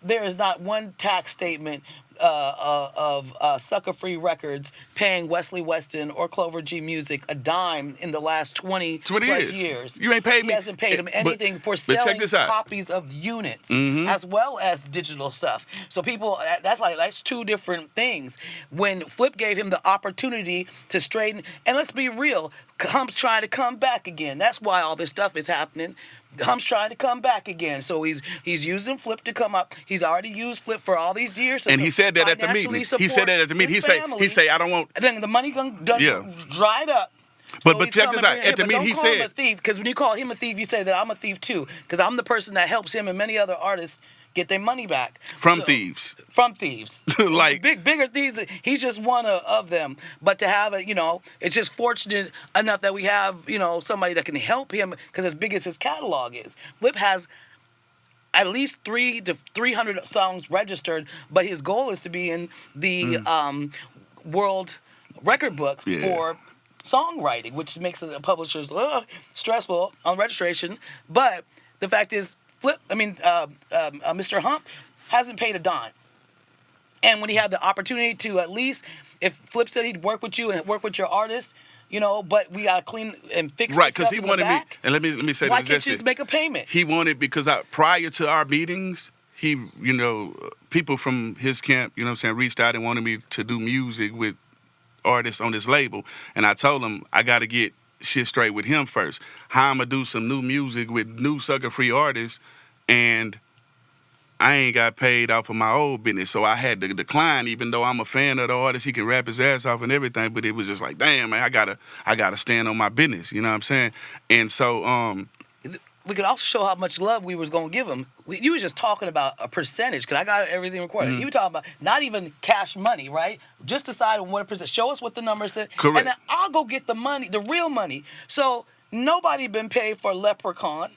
there is not one tax statement of Sucka Free Records paying Wesley Weston or Clover G Music a dime in the last 20 plus years. You ain't paid me. He hasn't paid them anything for selling copies of units as well as digital stuff. So people, that's two different things. When Flip gave him the opportunity to straighten, and let's be real, Hump's trying to come back again. That's why all this stuff is happening. Hump's trying to come back again, so he's using Flip to come up. He's already used Flip for all these years. And he said that at the meeting. He said that at the meeting. He say I don't want. Then the money dried up. But check this out. At the meeting, he said, don't call him a thief, because when you call him a thief, you say that I'm a thief too, because I'm the person that helps him and many other artists get their money back from thieves. From thieves, like bigger thieves. He's just one of them. But to have it, it's just fortunate enough that we have, somebody that can help him, because as big as his catalog is, Flip has at least 300 to 300 songs registered. But his goal is to be in the world record books for songwriting, which makes the publishers stressful on registration. But the fact is, Mr. Hump hasn't paid a dime. And when he had the opportunity to, at least, if Flip said he'd work with you and work with your artists, but we gotta clean and fix right, because he wanted me. And let me say why this. Can't you just make a payment? He wanted, because prior to our meetings, he, people from his camp, reached out and wanted me to do music with artists on this label, and I told him I got to get shit straight with him first. How I'm gonna do some new music with new Sucka Free artists, and I ain't got paid off of my old business, so I had to decline. Even though I'm a fan of the artist, he can rap his ass off and everything, but it was just like, damn, man, I gotta stand on my business. You know what I'm saying? And so, we could also show how much love we was gonna give him. You was just talking about a percentage, because I got everything recorded. You were talking about not even cash money, right? Just decide on what a percent. Show us what the numbers said. Correct. And then I'll go get the money, the real money. So nobody been paid for Leprechaun.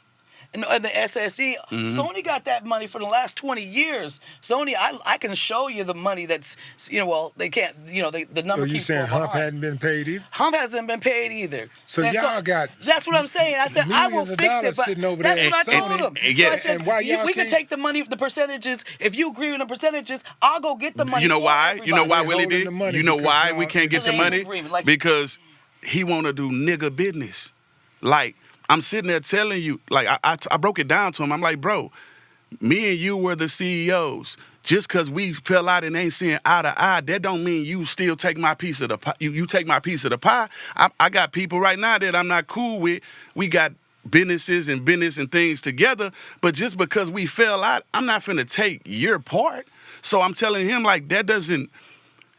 and the SSE. Sony got that money for the last 20 years. Sony, I can show you the money that's, well, they can't, the number Are you keeps saying going Hump behind. hadn't been paid either? Hump hasn't been paid either. So y'all got That's what I'm saying. I said I will millions of fix it, dollars but sitting over that's there what at I told Sony. him. So I Yes. said And why y'all we can can't- take the money, the percentages. If you agree with the percentages, I'll go get the money. You know for why? everybody. You know why They Willie holding did? the money You know because why y'all- we can't get Because the they ain't money? agreement, like- Because he want to do nigga business. Like, I'm sitting there telling you, like, I broke it down to him. I'm like, bro, me and you were the CEOs. Just because we fell out and ain't seeing eye to eye, that don't mean you still take my piece of the pie. You take my piece of the pie. I got people right now that I'm not cool with. We got businesses and business and things together, but just because we fell out, I'm not finna take your part. So I'm telling him, like, that doesn't,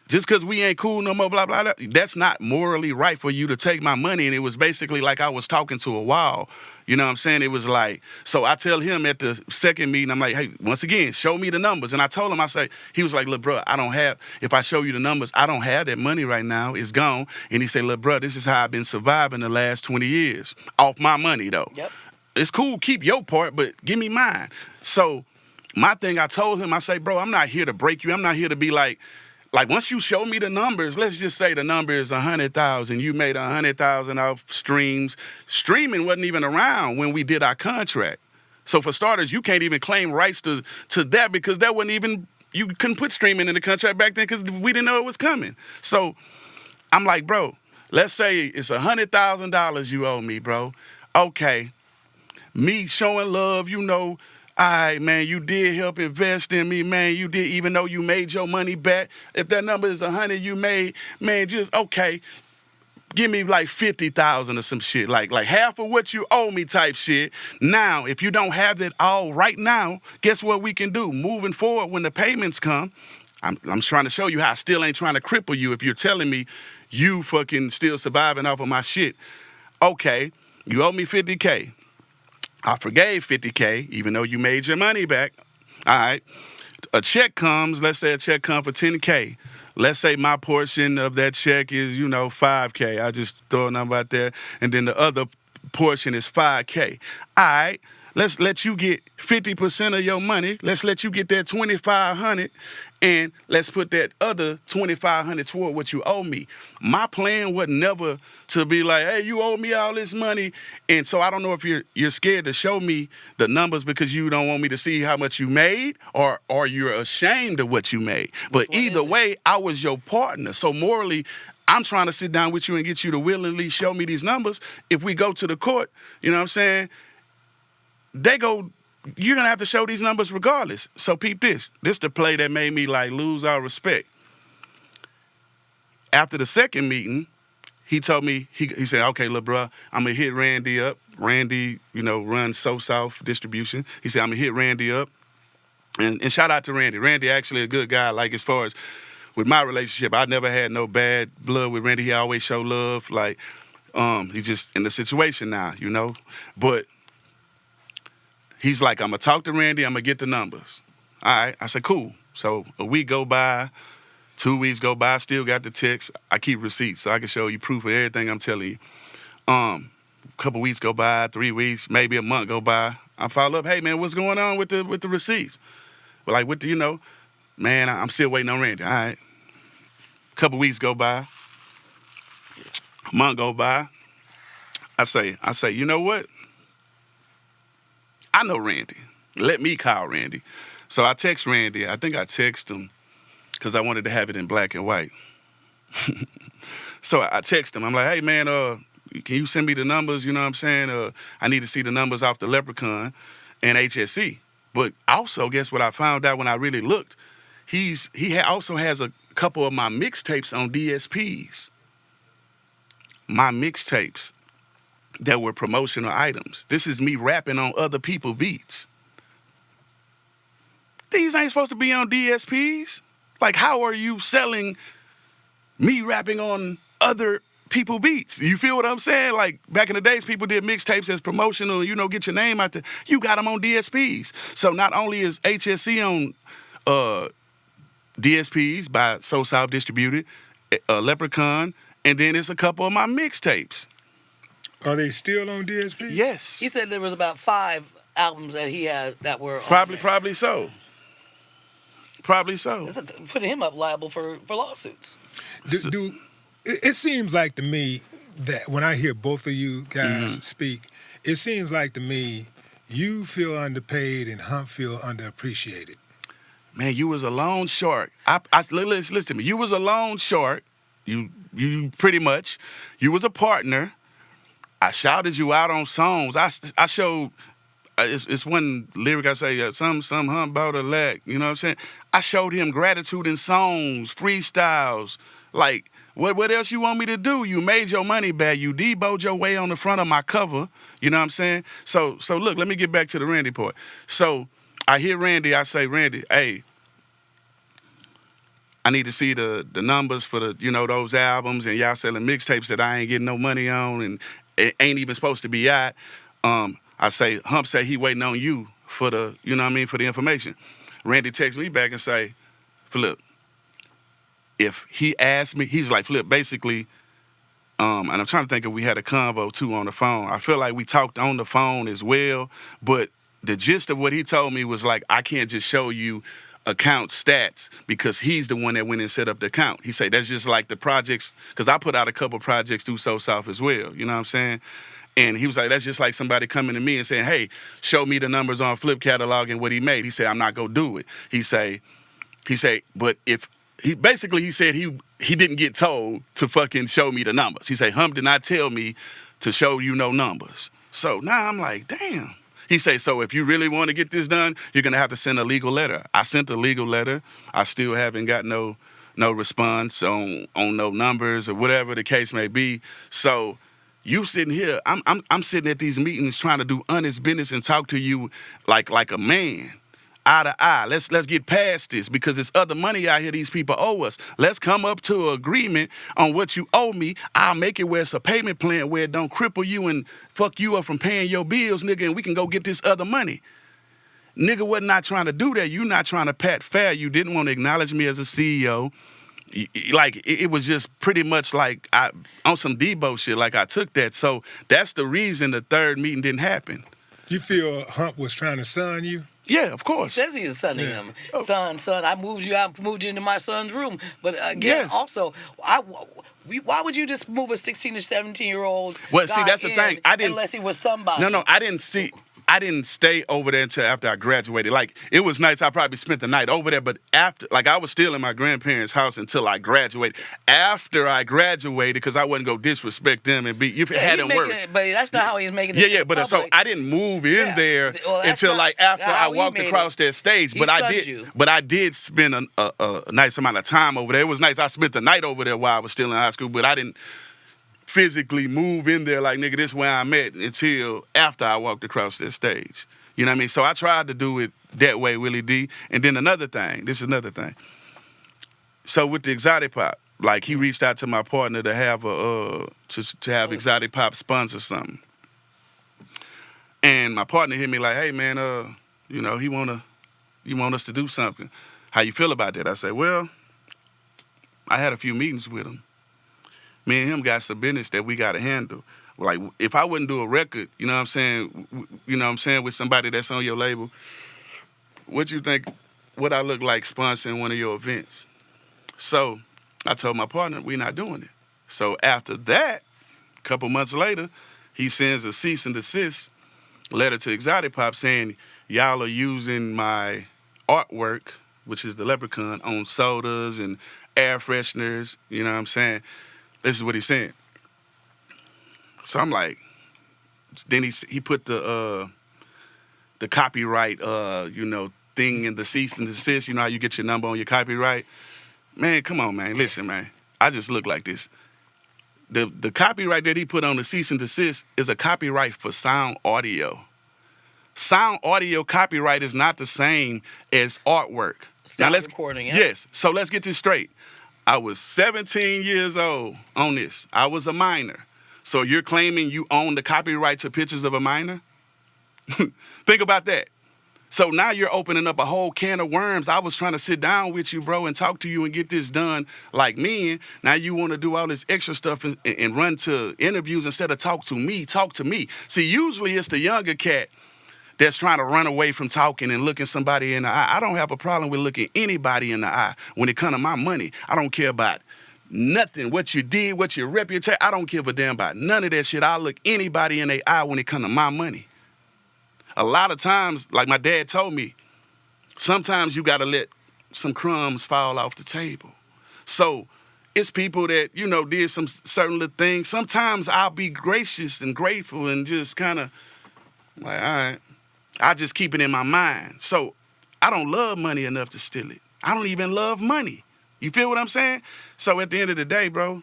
just because we ain't cool no more, blah, blah, blah, that's not morally right for you to take my money. And it was basically like I was talking to a wall. You know what I'm saying? It was like, so I tell him at the second meeting, I'm like, hey, once again, show me the numbers. And I told him, he was like, look, bro, if I show you the numbers, I don't have that money right now. It's gone. And he said, look, bro, this is how I've been surviving the last 20 years. Off my money, though. Yep. It's cool, keep your part, but give me mine. So my thing, I told him, I say, bro, I'm not here to break you. I'm not here to be like once you show me the numbers, let's just say the number is 100,000. You made 100,000 off streams. Streaming wasn't even around when we did our contract. So for starters, you can't even claim rights to that because that wasn't even, you couldn't put streaming in the contract back then because we didn't know it was coming. So I'm like, bro, let's say it's $100,000 you owe me, bro. Okay. Me showing love, all right, man, you did help invest in me, man. You did, even though you made your money back. If that number is 100 you made, man, just, okay, give me like 50,000 or some shit, like half of what you owe me type shit. Now, if you don't have that all right now, guess what we can do? Moving forward, when the payments come, I'm trying to show you how I still ain't trying to cripple you if you're telling me you fucking still surviving off of my shit. Okay, you owe me 50K. I forgave 50K, even though you made your money back. All right. A check comes, let's say a check comes for 10K. Let's say my portion of that check is, 5K. I just throw a number out there. And then the other portion is 5K. All right. Let's let you get 50% of your money. Let's let you get that 2,500, and let's put that other 2,500 toward what you owe me. My plan was never to be like, hey, you owe me all this money, and so I don't know if you're scared to show me the numbers because you don't want me to see how much you made, or you're ashamed of what you made. But either way, I was your partner, so morally, I'm trying to sit down with you and get you to willingly show me these numbers. If we go to the court, you know what I'm saying? You're going to have to show these numbers regardless. So peep this. This the play that made me like lose all respect. After the second meeting, he told me, he said, okay, look, bro, I'm going to hit Randy up. Randy, runs So South Distribution. He said, I'm going to hit Randy up. And shout out to Randy. Randy actually a good guy. Like as far as with my relationship, I never had no bad blood with Randy. He always showed love. Like, he's just in the situation now, But he's like, I'm going to talk to Randy. I'm going to get the numbers. All right. I said, cool. So a week go by, 2 weeks go by, still got the text. I keep receipts so I can show you proof of everything I'm telling you. A couple weeks go by, 3 weeks, maybe a month go by. I follow up, hey, man, what's going on with the receipts? But like with the, man, I'm still waiting on Randy. All right. A couple weeks go by, a month go by. I say, you know what? I know Randy. Let me call Randy. So I text Randy. I think I text him because I wanted to have it in black and white. So I text him. I'm like, hey, man, can you send me the numbers? You know what I'm saying? I need to see the numbers off the Leprechaun and HSC. But also, guess what I found out when I really looked? He also has a couple of my mixtapes on DSPs. My mixtapes that were promotional items. This is me rapping on other people's beats. These ain't supposed to be on DSPs. Like, how are you selling me rapping on other people's beats? You feel what I'm saying? Like, back in the days, people did mixtapes as promotional, get your name out there. You got them on DSPs. So not only is HSC on DSPs by So South Distributed, Leprechaun, and then it's a couple of my mixtapes. Are they still on DSP? Yes. He said there was about 5 albums that he had that were on Probably, there. probably so. Probably so. That's putting him up liable for lawsuits. It seems like to me that when I hear both of you guys speak, it seems like to me you feel underpaid and Hump feel underappreciated. Man, you was a loan shark. Listen to me. You was a loan shark. You pretty much. You was a partner. I shouted you out on songs. I showed. It's one lyric I say. Some Hump bought a lack. You know what I'm saying? I showed him gratitude in songs, freestyles. Like what else you want me to do? You made your money back. You deboed your way on the front of my cover. You know what I'm saying? So look. Let me get back to the Randy part. So I hear Randy. I say, Randy, hey. I need to see the numbers for those albums, and y'all selling mixtapes that I ain't getting no money on and it ain't even supposed to be out. I say, Hump say he waiting on you for the, for the information. Randy texts me back and say, Flip, if he asked me, he's like, Flip, basically, and I'm trying to think if we had a convo too on the phone. I feel like we talked on the phone as well, but the gist of what he told me was like, I can't just show you account stats because he's the one that went and set up the account. He said that's just like the projects, because I put out a couple projects through So South as well, you know what I'm saying? And he was like, that's just like somebody coming to me and saying, hey, show me the numbers on Flip catalog and what he made. He said, I'm not gonna do it. He said, but if he said he didn't get told to fucking show me the numbers. He said, Hump did not tell me to show you no numbers. So now I'm like, damn. He say, so if you really want to get this done, you're going to have to send a legal letter. I sent a legal letter. I still haven't got no response on no numbers or whatever the case may be. So you sitting here, I'm sitting at these meetings trying to do honest business and talk to you like a man. Eye to eye. Let's get past this because there's other money out here these people owe us. Let's come up to an agreement on what you owe me. I'll make it where it's a payment plan where it don't cripple you and fuck you up from paying your bills, nigga, and we can go get this other money. Nigga was not trying to do that. You not trying to pat fair. You didn't want to acknowledge me as a CEO. Like, it was just pretty much like on some Debo shit, like I took that. So that's the reason the third meeting didn't happen. You feel Hump was trying to son you? Yeah, of course. He says he is sonning him. Son, I moved you into my son's room. But again, Yes. also, why would you just move a 16 or 17-year-old Well, see, that's the thing. I didn't, unless he was somebody? No, I didn't stay over there until after I graduated. Like, it was nice. I probably spent the night over there, but after, like, I was still in my grandparents' house until I graduated. After I graduated, because I wasn't going to disrespect them and had them work. But that's not how he's making it. Yeah, but so I didn't move in there until like after I walked across that stage. But I did spend a nice amount of time over there. It was nice. I spent the night over there while I was still in high school, but I didn't physically move in there like, nigga, this is where I'm at until after I walked across that stage. You know what I mean? So I tried to do it that way, Willie D. And then another thing. So with the Exotic Pop, like, he reached out to my partner to have Exotic Pop sponsor something. And my partner hit me like, hey, man, you want us to do something. How you feel about that? I said, well, I had a few meetings with him. Me and him got some business that we got to handle. Like, if I wouldn't do a record, you know what I'm saying, with somebody that's on your label, what you think would I look like sponsoring one of your events? So I told my partner, we're not doing it. So after that, a couple months later, he sends a cease and desist letter to Exotic Pop saying, y'all are using my artwork, which is the leprechaun, on sodas and air fresheners, you know what I'm saying? This is what he's saying. So I'm like, then he put the copyright, thing in the cease and desist. You know how you get your number on your copyright? Man, come on, man. Listen, man. I just look like this. The copyright that he put on the cease and desist is a copyright for sound audio. Sound audio copyright is not the same as artwork. Sound recording, yeah. Yes. So let's get this straight. I was 17 years old on this. I was a minor. So you're claiming you own the copyright to pictures of a minor? Think about that. So now you're opening up a whole can of worms. I was trying to sit down with you, bro, and talk to you and get this done like men. Now you want to do all this extra stuff and run to interviews instead of talk to me. See, usually it's the younger cat that's trying to run away from talking and looking somebody in the eye. I don't have a problem with looking anybody in the eye when it comes to my money. I don't care about nothing, what you did, what your reputation. I don't give a damn about none of that shit. I look anybody in the eye when it comes to my money. A lot of times, like my dad told me, sometimes you got to let some crumbs fall off the table. So it's people that, you know, did some certain little things. Sometimes I'll be gracious and grateful and just kind of like, all right, I just keep it in my mind. So I don't love money enough to steal it. I don't even love money. You feel what I'm saying? So at the end of the day, bro,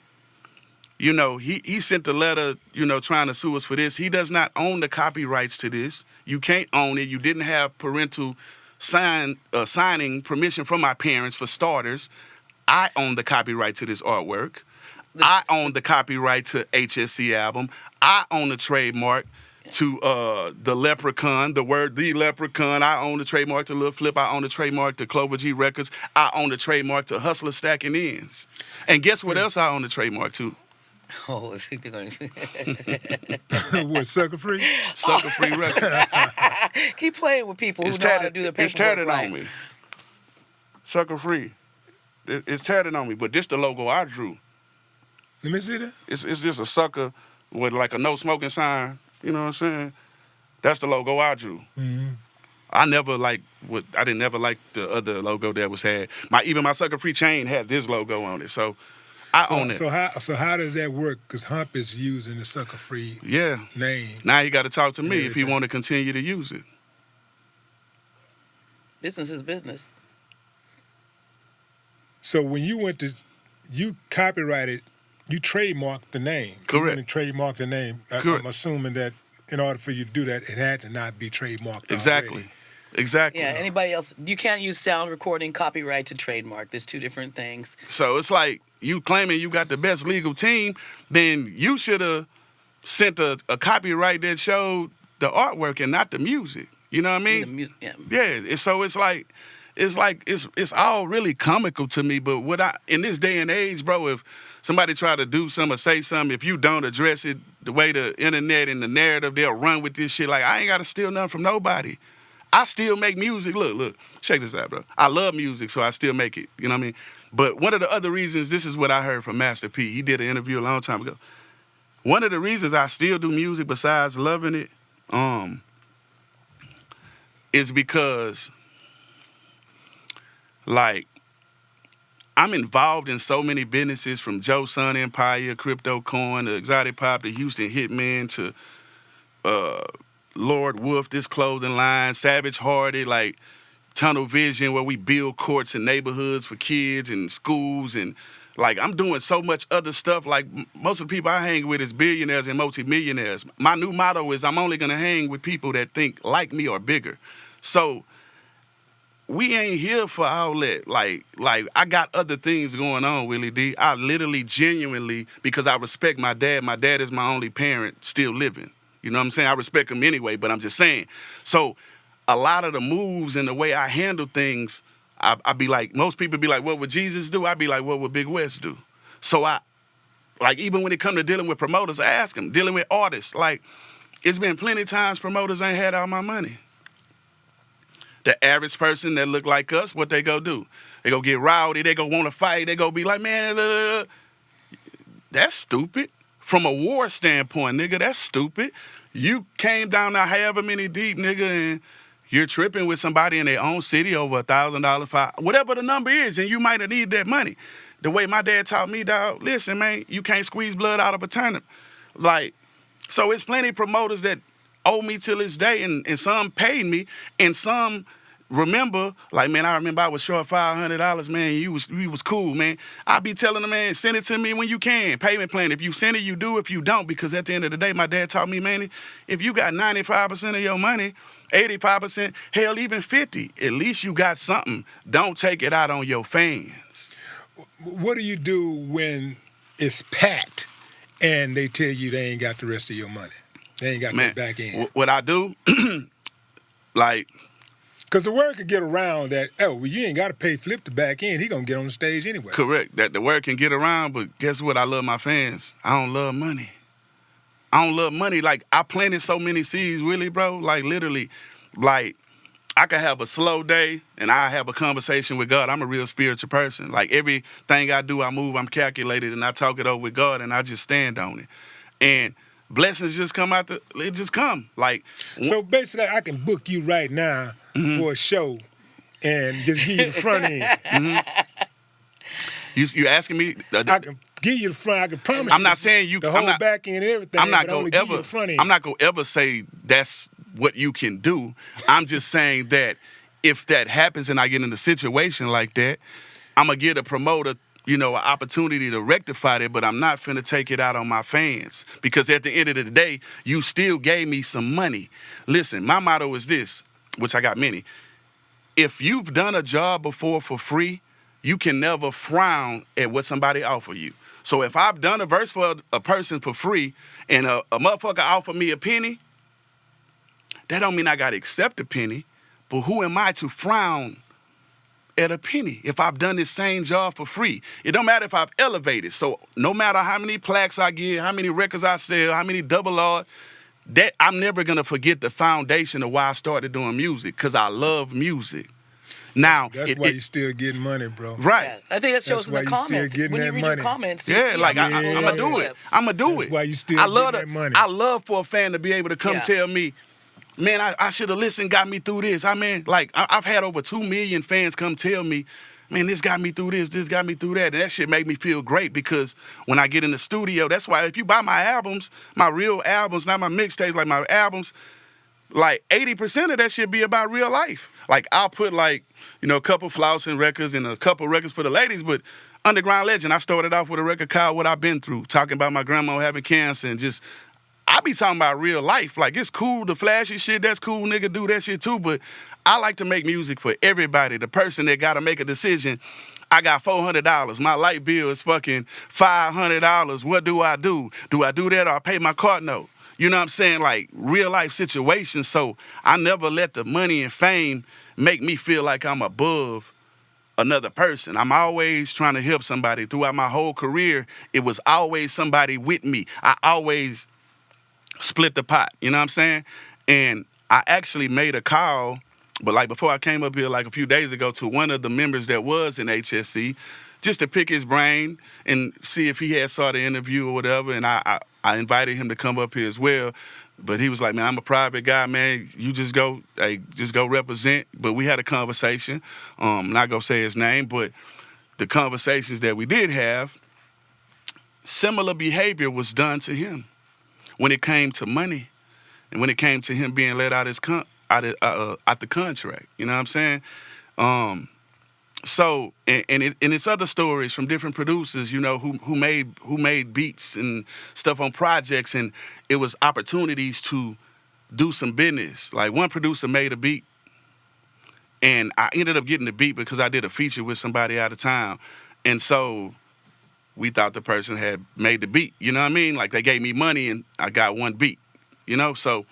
you know, he sent a letter, you know, trying to sue us for this. He does not own the copyrights to this. You can't own it. You didn't have parental signing permission from my parents, for starters. I own the copyright to this artwork. I own the copyright to HSC album. I own the trademark to the leprechaun, the word the leprechaun. I own the trademark to Lil Flip. I own the trademark to Clover G Records. I own the trademark to Hustler Stacking Ends. And guess what else I own the trademark to? Oh, I think they're going to... What, Sucka Free? Sucka Free Records. Keep playing with people who know how to do their It's paperwork tatted right. on me. Sucka Free. It's tatted on me, but this the logo I drew. Let me see that. It's just a sucker with like a no smoking sign. You know what I'm saying? That's the logo I drew. Mm-hmm. I didn't never like the other logo that was had. Even my Sucka Free chain had this logo on it. So I own it. So how does that work? Because Hump is using the Sucka Free name. Now you got to talk to me if you want to continue to use it. Business is business. So when you copyrighted, you trademarked the name. Correct. You went and trademarked the name. Correct. I'm assuming that in order for you to do that, it had to not be trademarked Exactly. already. Exactly. Yeah, anybody else, you can't use sound recording copyright to trademark. There's two different things. So it's like you claiming you got the best legal team, then you should have sent a copyright that showed the artwork and not the music. You know what I mean? Yeah. So it's all really comical to me. But in this day and age, bro, if somebody try to do something or say something, if you don't address it the way the internet and the narrative, they'll run with this shit. Like, I ain't got to steal nothing from nobody. I still make music. Look, check this out, bro. I love music, so I still make it. You know what I mean? But one of the other reasons, this is what I heard from Master P. He did an interview a long time ago. One of the reasons I still do music besides loving it, is because, like, I'm involved in so many businesses, from Joe Sun Empire, Crypto Coin, to Exotic Pop, to Houston Hitman, to Lord Wolf, this clothing line, Savage Hearted, like Tunnel Vision, where we build courts and neighborhoods for kids and schools. And like, I'm doing so much other stuff. Like, most of the people I hang with is billionaires and multimillionaires. My new motto is I'm only going to hang with people that think like me or bigger. So we ain't here for all that. Like I got other things going on, Willie D. I literally, genuinely, because I respect my dad. My dad is my only parent still living. You know what I'm saying? I respect him anyway, but I'm just saying. So a lot of the moves and the way I handle things, I be like, most people be like, what would Jesus do? I be like, what would Big West do? So even when it come to dealing with promoters, I ask them, dealing with artists, like, it's been plenty of times promoters ain't had all my money. The average person that look like us, what they go do? They go get rowdy, they go want to fight, they go be like, man, that's stupid. From a war standpoint, nigga, that's stupid. You came down there however many deep, nigga, and you're tripping with somebody in their own city over $1,000, whatever the number is, and you might have needed that money. The way my dad taught me, dog, listen, man, you can't squeeze blood out of a turnip. Like, so it's plenty of promoters that owe me till this day, and some paid me, and some remember, like, man, I remember I was short $500, man, you was cool, man. I be telling the man, send it to me when you can, payment plan. If you send it, you do. If you don't, because at the end of the day, my dad taught me, man, if you got 95% of your money, 85%, hell, even 50, at least you got something. Don't take it out on your fans. What do you do when it's packed and they tell you they ain't got the rest of your money? They ain't got that back end. What I do, like, because the word could get around that, well, you ain't got to pay Flip the back end. He going to get on the stage anyway. Correct. That the word can get around, but guess what? I love my fans. I don't love money. I don't love money. Like, I planted so many seeds, really, bro. Like, literally, Like, I could have a slow day and I have a conversation with God. I'm a real spiritual person. Like, everything I do, I move, I'm calculated, and I talk it over with God, and I just stand on it. And blessings just come out it just come. Like, So basically, I can book you right now for a show and just give you the front end. you asking me? I can give you the front. I can promise I'm you not saying you. the I'm whole not. back end and everything. I'm not but I only gonna give you ever. the front end. I'm not gonna ever say that's what you can do. I'm just saying that if that happens and I get in a situation like that, I'm gonna get a promoter, an opportunity to rectify it. But I'm not finna take it out on my fans, because at the end of the day, you still gave me some money. Listen, my motto is this, which I got many. If you've done a job before for free, you can never frown at what somebody offer you. So if I've done a verse for a person for free and a motherfucker offer me a penny, that don't mean I got to accept a penny. But who am I to frown at a penny if I've done this same job for free? It don't matter if I've elevated. So no matter how many plaques I get, how many records I sell, how many double R, that I'm never going to forget the foundation of why I started doing music, because I love music. Now, That's why you're still getting money, bro. right. Yeah, I think that shows in why the you still comments. getting When you that read your money. comments, you Yeah, see like how I'm people gonna do love it. I'm gonna do That's it. why you still I love getting that money. I love for a fan to be able to come Yeah. tell me, man, I should have listened, got me through this. I've had over 2 million fans come tell me, man, this got me through this got me through that. And that shit make me feel great, because when I get in the studio, that's why if you buy my albums, my real albums, not my mixtapes, like my albums, like 80% of that shit be about real life. Like, I'll put a couple flousing records and a couple records for the ladies, but Underground Legend, I started off with a record called What I've Been Through, talking about my grandma having cancer, and just, I be talking about real life. Like, it's cool, the flashy shit, that's cool, nigga, do that shit too, but I like to make music for everybody. The person that gotta make a decision, I got $400, my light bill is fucking $500, what do I do? Do I do that or I pay my car note? You know what I'm saying? Like, real life situations. So I never let the money and fame make me feel like I'm above another person. I'm always trying to help somebody. Throughout my whole career, it was always somebody with me. I always split the pot, you know what I'm saying? And I actually made a call, but like before I came up here like a few days ago, to one of the members that was in HSC, just to pick his brain and see if he had saw the interview or whatever. And I invited him to come up here as well. But he was like, man, I'm a private guy, man. You just go represent. But we had a conversation. I'm not going to say his name, but the conversations that we did have, similar behavior was done to him when it came to money and when it came to him being let out the contract. You know what I'm saying? So, and it's other stories from different producers, who made beats and stuff on projects, and it was opportunities to do some business. Like, one producer made a beat, and I ended up getting the beat because I did a feature with somebody out of town, and so we thought the person had made the beat. You know what I mean? Like, they gave me money, and I got one beat. So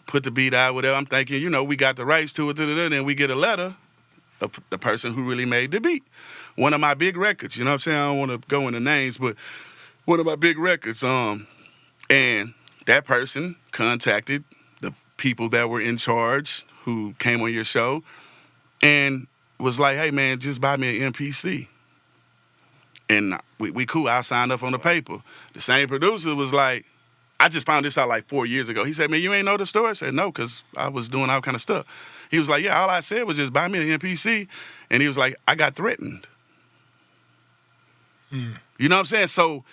put the beat out, whatever. I'm thinking, we got the rights to it, and we get a letter. The person who really made the beat. One of my big records, you know what I'm saying? I don't want to go into names, but one of my big records, and that person contacted the people that were in charge who came on your show and was like, hey, man, just buy me an MPC. And we cool, I signed up on the paper. The same producer was like, I just found this out like 4 years ago. He said, man, you ain't know the story? I said, no, because I was doing all kind of stuff. He was like, yeah, all I said was just buy me an NPC. And he was like, I got threatened. You know what I'm saying? So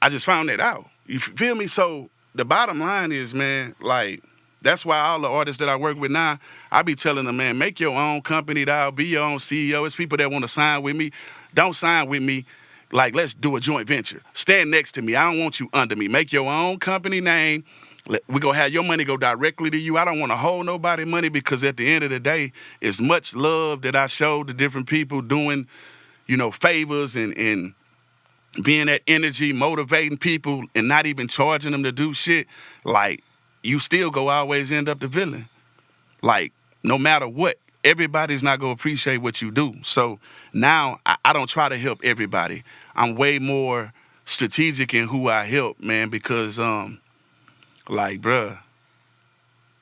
I just found that out. You feel me? So the bottom line is, man, like, that's why all the artists that I work with now, I be telling them, man, make your own company, dog. Be your own CEO. It's people that want to sign with me. Don't sign with me. Like, let's do a joint venture. Stand next to me. I don't want you under me. Make your own company name. We're going to have your money go directly to you. I don't want to hold nobody money, because at the end of the day, it's much love that I show to different people doing, favors and being that energy, motivating people and not even charging them to do shit. Like, you still go always end up the villain. Like, no matter what, everybody's not going to appreciate what you do. So now I don't try to help everybody. I'm way more strategic in who I help, man, because, like, bruh,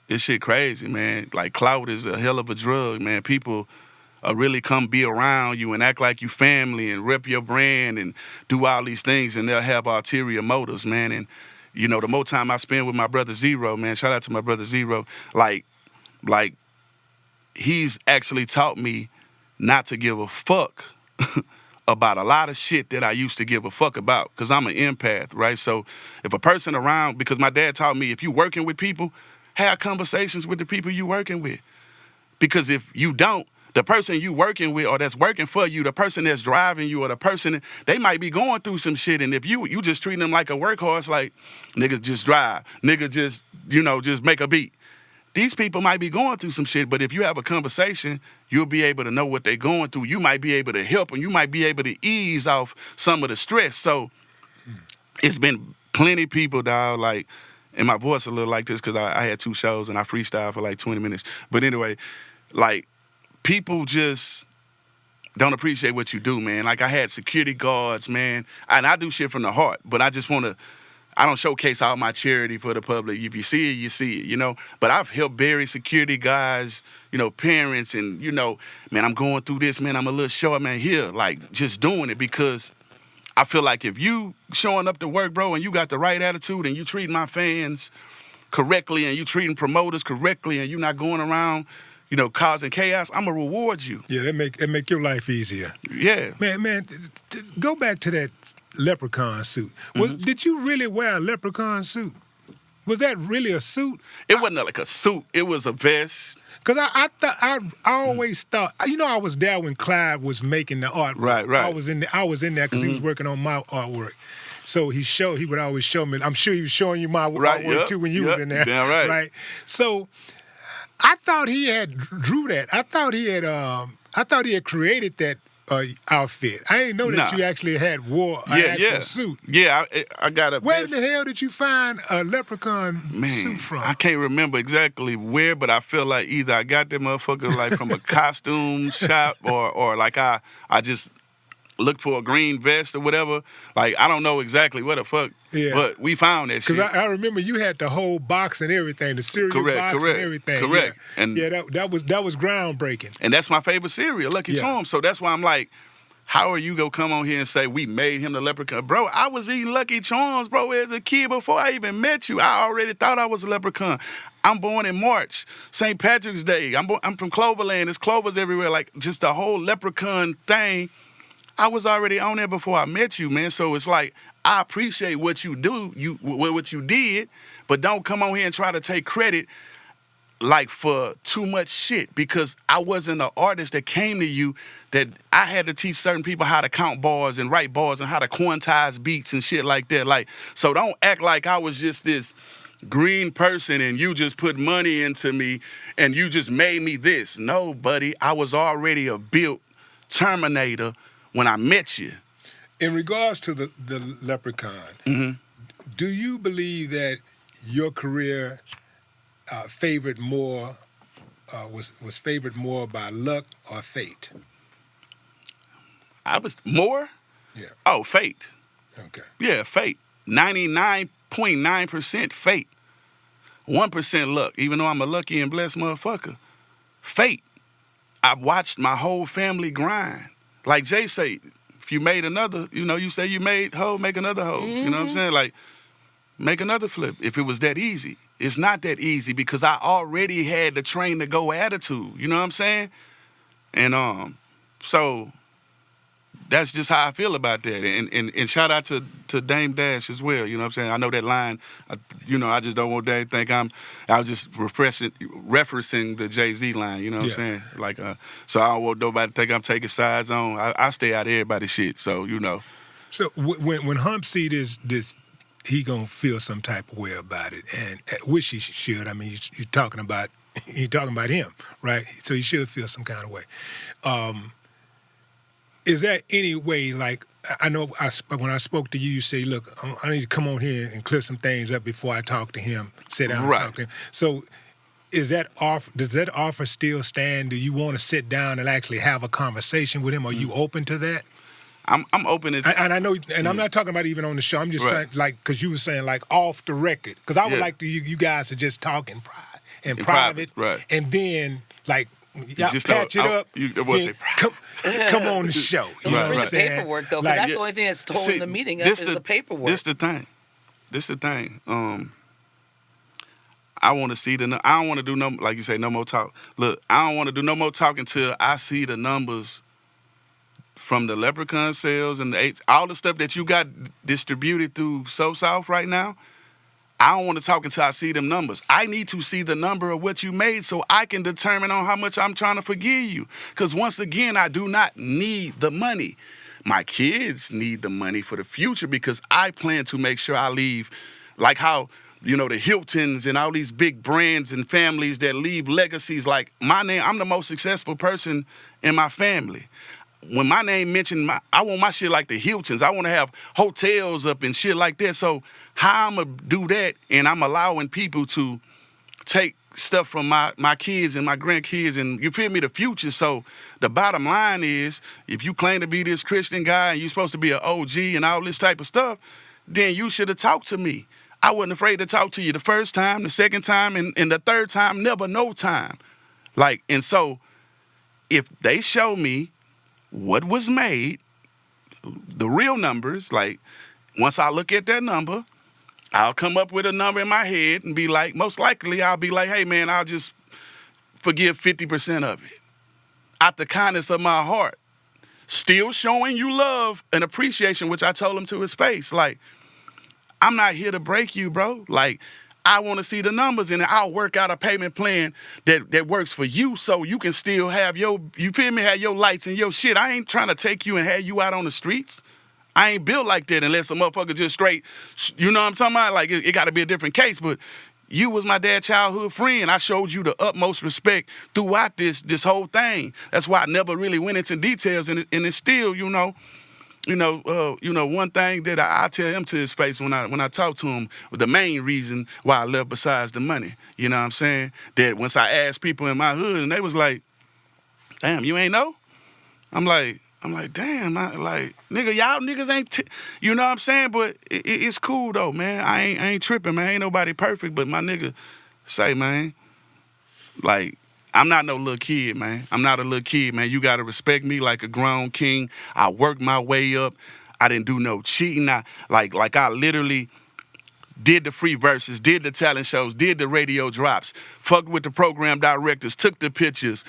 This shit crazy, man. Like, clout is a hell of a drug, man. People really come be around you and act like you family and rep your brand and do all these things, and they'll have ulterior motives, man. And, you know, the more time I spend with my brother Zero, man, shout out to my brother Zero, like he's actually taught me not to give a fuck about a lot of shit that I used to give a fuck about, because I'm an empath, right? So if a person around, because my dad taught me, if you working with people, have conversations with the people you working with. Because if you don't, the person you working with or that's working for you, the person that's driving you or the person, they might be going through some shit. And if you just treating them like a workhorse, like, nigga, just drive. Nigga, just, you know, just make a beat. These people might be going through some shit, but if you have a conversation, you'll be able to know what they're going through. You might be able to help them. You might be able to ease off some of the stress. So it's been plenty people, dog, like, and my voice a little like this because I had 2 shows and I freestyled for like 20 minutes. But anyway, like, people just don't appreciate what you do, man. Like, I had security guards, man, and I do shit from the heart, but I just want to, I don't showcase all my charity for the public. If you see it, you see it, you know. But I've helped bury security guys, you know, parents, and, you know, man, I'm going through this, man. I'm a little short, man, here, like, just doing it because I feel like if you showing up to work, bro, and you got the right attitude and you treating my fans correctly and you treating promoters correctly and you not going around, you know, causing chaos, I'm going to reward you. Yeah, that make your life easier. Yeah. Man, go back to that leprechaun suit. Did you really wear a leprechaun suit? Was that really a suit? It wasn't like a suit. It was a vest. Because I always thought, you know, I was there when Clyde was making the art. Right. I was in there because he was working on my artwork. So he would always show me. I'm sure he was showing you my artwork too when you was in there. Damn right. Right. So I thought he had drew that. I thought he had created that outfit. I didn't know that you actually had wore an actual suit. Yeah, I got a Where vest. in the hell did you find a leprechaun suit from? I can't remember exactly where, but I feel like either I got that motherfucker like from a costume shop or like I just looked for a green vest or whatever. Like, I don't know exactly what the fuck, but we found that shit. Because I remember you had the whole box and everything, the cereal box and everything. Correct. Yeah. And that was groundbreaking. And that's my favorite cereal, Lucky Charms. So that's why I'm like, how are you gonna come on here and say we made him the leprechaun? Bro, I was eating Lucky Charms, bro, as a kid before I even met you. I already thought I was a leprechaun. I'm born in March, St. Patrick's Day. I'm from Cloverland. There's clovers everywhere. Like, just the whole leprechaun thing, I was already on there before I met you, man. So it's like, I appreciate what you do, what you did, but don't come on here and try to take credit like for too much shit, because I wasn't an artist that came to you that I had to teach certain people how to count bars and write bars and how to quantize beats and shit like that. Like, so don't act like I was just this green person and you just put money into me and you just made me this. No, buddy, I was already a built Terminator when I met you. In regards to the leprechaun, do you believe that your career favored more was favored more by luck or fate? I was more? Yeah. Oh, fate. Okay. Yeah, fate. 99.9% fate. 1% luck, even though I'm a lucky and blessed motherfucker. Fate. I watched my whole family grind. Like Jay said, if you made another, you know, you say you made hoe, make another hoe. You know what I'm saying? Like, make another flip if it was that easy. It's not that easy because I already had the train to go attitude. You know what I'm saying? And so that's just how I feel about that. And shout out to Dame Dash as well. You know what I'm saying? I know that line. I just don't want Dame to think I was just referencing the Jay-Z line. You know what I'm saying? Like, so I don't want nobody to think I'm taking sides on. I stay out of everybody's shit. So, you know. So when Hump see this, he gonna feel some type of way about it, and which he should. I mean, you're talking about him, right? So he should feel some kind of way. Is there any way, like, I know when I spoke to you, you say, look, I need to come on here and clear some things up before I talk to him, sit down and talk to him. So does that offer still stand? Do you want to sit down and actually have a conversation with him? Are you open to that? I'm open to and I know, and I'm not talking about even on the show. I'm just saying, like, because you were saying, like, off the record. Because I would like to you guys to just talk in private. in In private, private, right. and then like y'all just patch know- it up. you- it was then a come on the show. So You know Right, what bring I'm the saying? paperwork though, because Like, that's the only thing that's holding See, the meeting up is the paperwork. This the thing. I want to see I don't want to do no, like you say, no more talk. Look, I don't want to do no more talk until I see the numbers from the leprechaun sales and all the stuff that you got distributed through So South right now. I don't want to talk until I see them numbers. I need to see the number of what you made so I can determine on how much I'm trying to forgive you. Because once again, I do not need the money. My kids need the money for the future because I plan to make sure I leave, like how, the Hiltons and all these big brands and families that leave legacies. Like my name, I'm the most successful person in my family. When my name mentioned, I want my shit like the Hiltons. I want to have hotels up and shit like that. So how I'm going to do that, and I'm allowing people to take stuff from my kids and my grandkids and, you feel me, the future. So the bottom line is, if you claim to be this Christian guy and you're supposed to be an OG and all this type of stuff, then you should have talked to me. I wasn't afraid to talk to you the first time, the second time, and the third time, never no time. Like, and so if they show me what was made, the real numbers, like once I look at that number, I'll come up with a number in my head and be like, most likely I'll be like, hey man, I'll just forgive 50% of it. Out the kindness of my heart. Still showing you love and appreciation, which I told him to his face. Like, I'm not here to break you, bro. Like, I want to see the numbers, and I'll work out a payment plan that works for you so you can still have you feel me, have your lights and your shit. I ain't trying to take you and have you out on the streets. I ain't built like that unless a motherfucker just straight, you know what I'm talking about? Like, it got to be a different case, but you was my dad's childhood friend. I showed you the utmost respect throughout this whole thing. That's why I never really went into details, and it's still, one thing that I tell him to his face when I talk to him, the main reason why I left besides the money, you know what I'm saying? That once I asked people in my hood, and they was like, damn, you ain't know? I'm like, damn, nigga, y'all niggas ain't, you know what I'm saying? But it's cool though, man. I ain't tripping, man. Ain't nobody perfect, but my nigga say, man, like, I'm not no little kid, man. I'm not a little kid, man. You gotta respect me like a grown king. I worked my way up. I didn't do no cheating. I literally did the free verses, did the talent shows, did the radio drops, fucked with the program directors, took the pictures,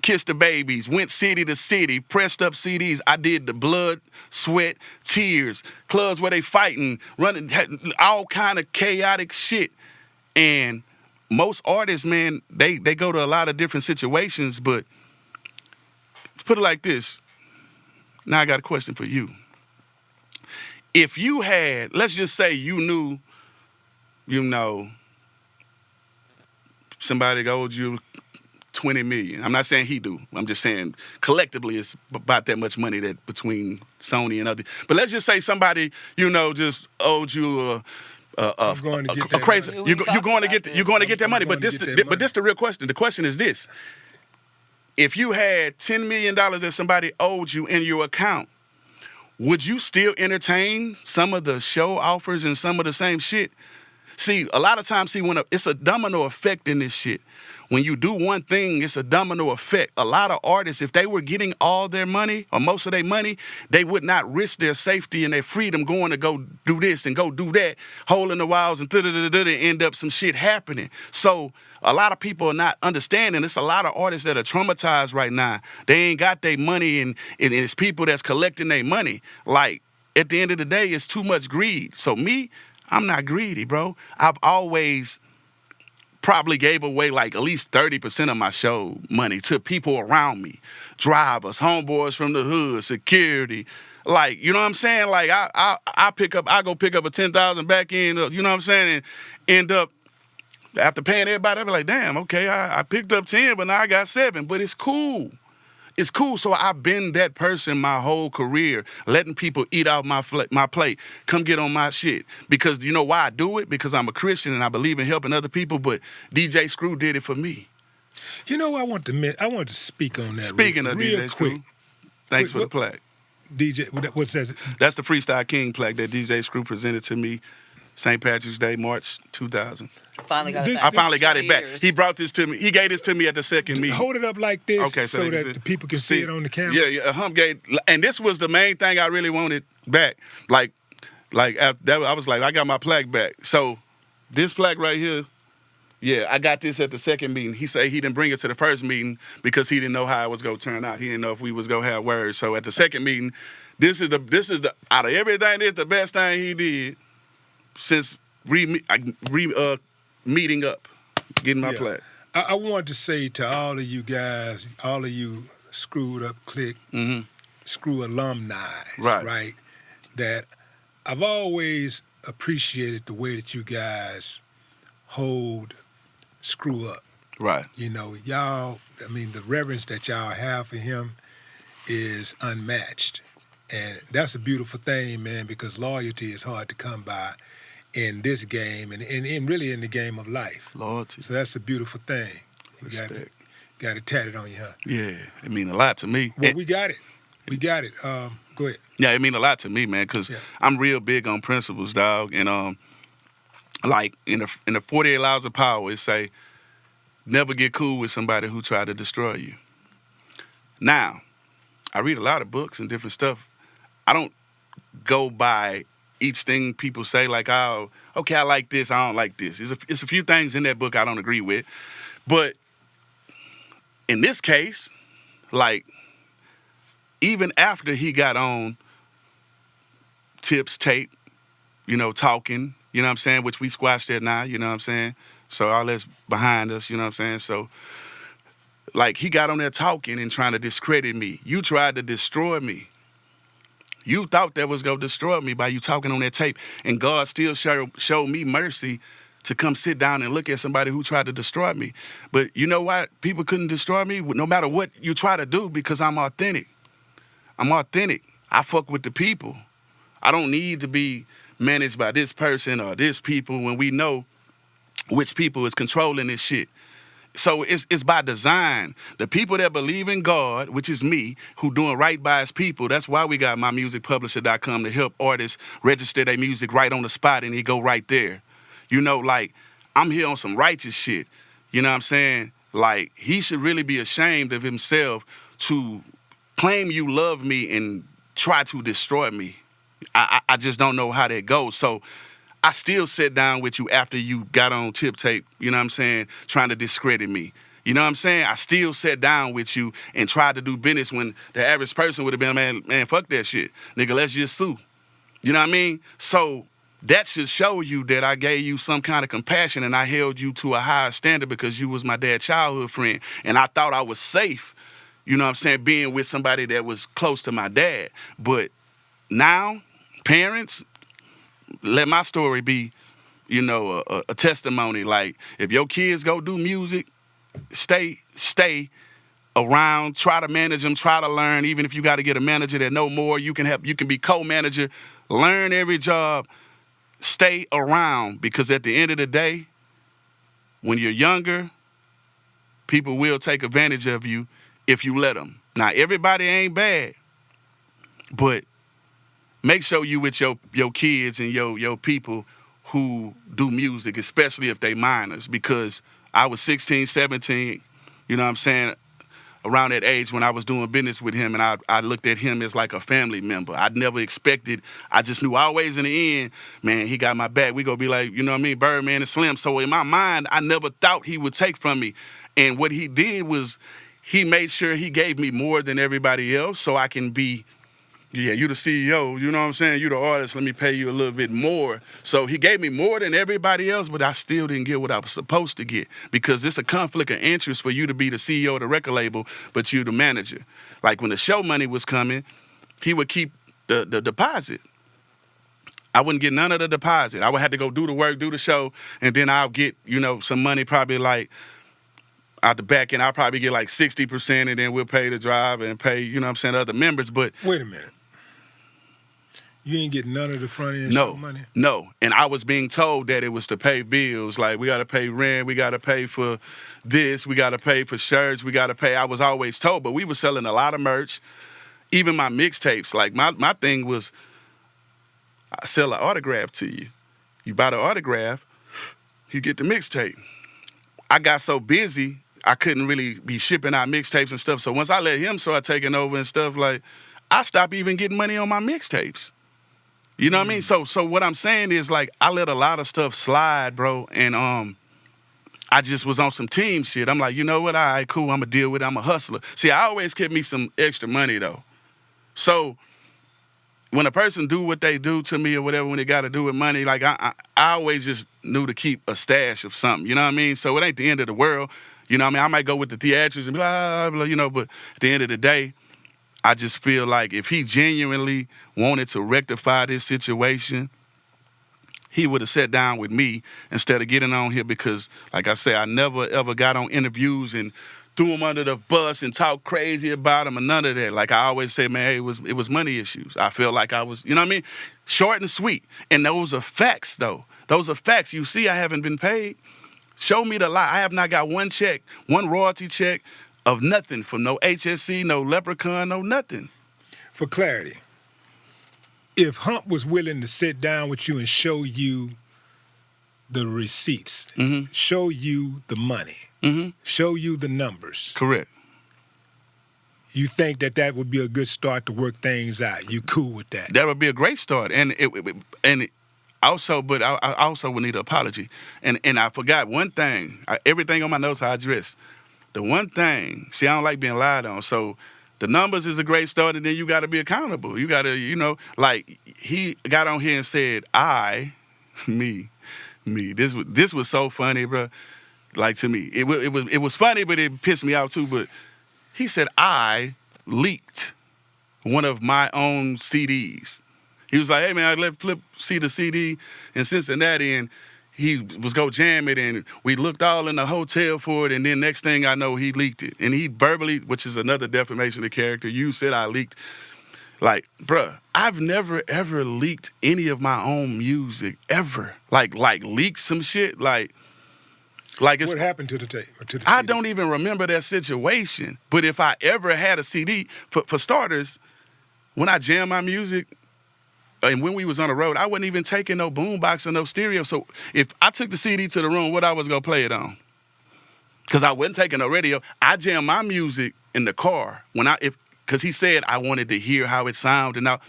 kissed the babies, went city to city, pressed up CDs. I did the blood, sweat, tears, clubs where they fighting, running, all kind of chaotic shit. And most artists, man, they go to a lot of different situations, but put it like this. Now I got a question for you. If you had, let's just say you knew, somebody owed you 20 million. I'm not saying he do. I'm just saying collectively it's about that much money that between Sony and other. But let's just say somebody, just owed you I'm going to get that crazy. money. You're going to get that money. But this the real question. The question is this: if you had $10 million that somebody owed you in your account, would you still entertain some of the show offers and some of the same shit? See, a lot of times, when it's a domino effect in this shit. When you do one thing, it's a domino effect. A lot of artists, if they were getting all their money or most of their money, they would not risk their safety and their freedom going to go do this and go do that, hole in the walls and end up some shit happening. So a lot of people are not understanding. It's a lot of artists that are traumatized right now. They ain't got their money, and it's people that's collecting their money. Like, at the end of the day, it's too much greed. So me, I'm not greedy, bro. I've always probably gave away like at least 30% of my show money to people around me. Drivers, homeboys from the hood, security. Like, you know what I'm saying? Like, I go pick up a 10,000 back end, you know what I'm saying? And end up, after paying everybody, I be like, damn, okay, I picked up 10, but now I got 7. But it's cool. It's cool. So I've been that person my whole career, letting people eat out my plate, come get on my shit. Because you know why I do it? Because I'm a Christian and I believe in helping other people, but DJ Screw did it for me. You know, I want to speak on that. Speaking of real DJ quick. Screw, thanks for the plaque. DJ, what's that? That's the Freestyle King plaque that DJ Screw presented to me St. Patrick's Day, March 2000. Finally got it This- back. I finally got 20 it back. years. He brought this to me. He gave this to me at the second meeting. Hold it up like this Okay, so so they can that see. the people can see it on the camera. Yeah, Hump gave, and this was the main thing I really wanted back. Like after that, I was like, I got my plaque back. So this plaque right here, yeah, I got this at the second meeting. He said he didn't bring it to the first meeting because he didn't know how it was gonna turn out. He didn't know if we was gonna have words. So at the second meeting, this is the out of everything, this is the best thing he did since meeting up, getting my Yeah. plaque. I wanted to say to all of you guys, all of you screwed up clique, screw alumni, Right. that I've always appreciated the way that you guys hold screw up. Right. You know, y'all, I mean, the reverence that y'all have for him is unmatched. And that's a beautiful thing, man, because loyalty is hard to come by in this game and really in the game of life. Loyalty. So that's a beautiful thing. You Respect. got it tatted on you, huh? Yeah, it mean a lot to me. Well, we got it. We got it. Go ahead. Yeah, it mean a lot to me, man, because Yeah. I'm real big on principles, dog. And like in the 48 Laws of Power, it say, never get cool with somebody who try to destroy you. Now, I read a lot of books and different stuff. I don't go by each thing people say, like, oh, okay, I like this, I don't like this. It's a few things in that book I don't agree with. But in this case, like, even after he got on Tip's tape, you know, talking, you know what I'm saying, which we squashed that now, you know what I'm saying? So all that's behind us, you know what I'm saying? So, like, he got on there talking and trying to discredit me. You tried to destroy me. You thought that was going to destroy me by you talking on that tape. And God still showed me mercy to come sit down and look at somebody who tried to destroy me. But you know what? People couldn't destroy me no matter what you try to do because I'm authentic. I'm authentic. I fuck with the people. I don't need to be managed by this person or this people when we know which people is controlling this shit. So it's by design. The people that believe in God, which is me, who doing right by his people, that's why we got mymusicpublisher.com to help artists register their music right on the spot and it go right there. You know, like, I'm here on some righteous shit. You know what I'm saying? Like, he should really be ashamed of himself to claim you love me and try to destroy me. I just don't know how that goes. So I still sat down with you after you got on Tip tape, you know what I'm saying, trying to discredit me. You know what I'm saying? I still sat down with you and tried to do business when the average person would have been, man, fuck that shit. Nigga, let's just sue. You know what I mean? So that should show you that I gave you some kind of compassion and I held you to a higher standard because you was my dad's childhood friend. And I thought I was safe, you know what I'm saying, being with somebody that was close to my dad. But now, parents, let my story be, you know, a testimony. Like, if your kids go do music, stay around, try to manage them, try to learn. Even if you got to get a manager that know more, you can be co-manager, learn every job, stay around. Because at the end of the day, when you're younger, people will take advantage of you if you let them. Now, everybody ain't bad, but make sure you with your kids and your people who do music, especially if they minors, because I was 16, 17, you know what I'm saying, around that age when I was doing business with him, and I looked at him as like a family member. I never expected, I just knew always in the end, man, he got my back. We gonna be like, you know what I mean, Birdman and Slim. So in my mind, I never thought he would take from me. And what he did was he made sure he gave me more than everybody else so I can be, yeah, you the CEO, you know what I'm saying? You the artist, let me pay you a little bit more. So he gave me more than everybody else, but I still didn't get what I was supposed to get because it's a conflict of interest for you to be the CEO of the record label, but you the manager. Like when the show money was coming, he would keep the deposit. I wouldn't get none of the deposit. I would have to go do the work, do the show, and then I'll get, you know, some money probably like out the back end. I'll probably get like 60%, and then we'll pay the driver and pay, you know what I'm saying, other members. But wait a minute. You ain't getting none of the front end show money? No. And I was being told that it was to pay bills. Like, we got to pay rent, we got to pay for this, we got to pay for shirts, we got to pay. I was always told, but we were selling a lot of merch. Even my mixtapes. Like, my thing was, I sell an autograph to you. You buy the autograph, you get the mixtape. I got so busy, I couldn't really be shipping out mixtapes and stuff. So once I let him start taking over and stuff, like, I stopped even getting money on my mixtapes. You know what I mean? So what I'm saying is, like, I let a lot of stuff slide, bro, and I just was on some team shit. I'm like, you know what? All right, cool. I'm going to deal with it. I'm a hustler. See, I always kept me some extra money, though. So when a person do what they do to me or whatever, when they got to do with money, like, I always just knew to keep a stash of something. You know what I mean? So it ain't the end of the world. You know what I mean? I might go with the theatrics and blah, blah, you know, but at the end of the day, I just feel like if he genuinely wanted to rectify this situation, he would have sat down with me instead of getting on here because, like I said, I never, ever got on interviews and threw him under the bus and talked crazy about him and none of that. Like I always say, man, hey, it was money issues. I feel like I was, you know what I mean? Short and sweet. And those are facts, though. Those are facts. You see I haven't been paid. Show me the lie. I have not got one check, one royalty check of nothing from no HSC, no leprechaun, no nothing. For clarity, if Hump was willing to sit down with you and show you the receipts, show you the money, show you the numbers, Correct. you think that would be a good start to work things out? You cool with that? That would be a great start. And also, but I also would need an apology. And I forgot one thing. Everything on my notes I addressed. The one thing, see, I don't like being lied on. So the numbers is a great start, and then you got to be accountable. You got to, you know, like he got on here and said, me. This was so funny, bro. Like to me, it was funny, but it pissed me off too. But he said I leaked one of my own CDs. He was like, hey man, I let Flip see the CD in Cincinnati, and he was go jam it, and we looked all in the hotel for it, and then next thing I know, he leaked it. And he verbally, which is another defamation of character, you said I leaked. Like, bruh, I've never, ever leaked any of my own music, ever. Like leaked some shit, like it's... What happened to the tape? To the I CD? don't even remember that situation. But if I ever had a CD, for starters, when I jam my music, and when we was on the road, I wasn't even taking no boombox or no stereo. So if I took the CD to the room, what I was gonna play it on? Because I wasn't taking no radio. I jammed my music in the car because he said I wanted to hear how it sounded. Now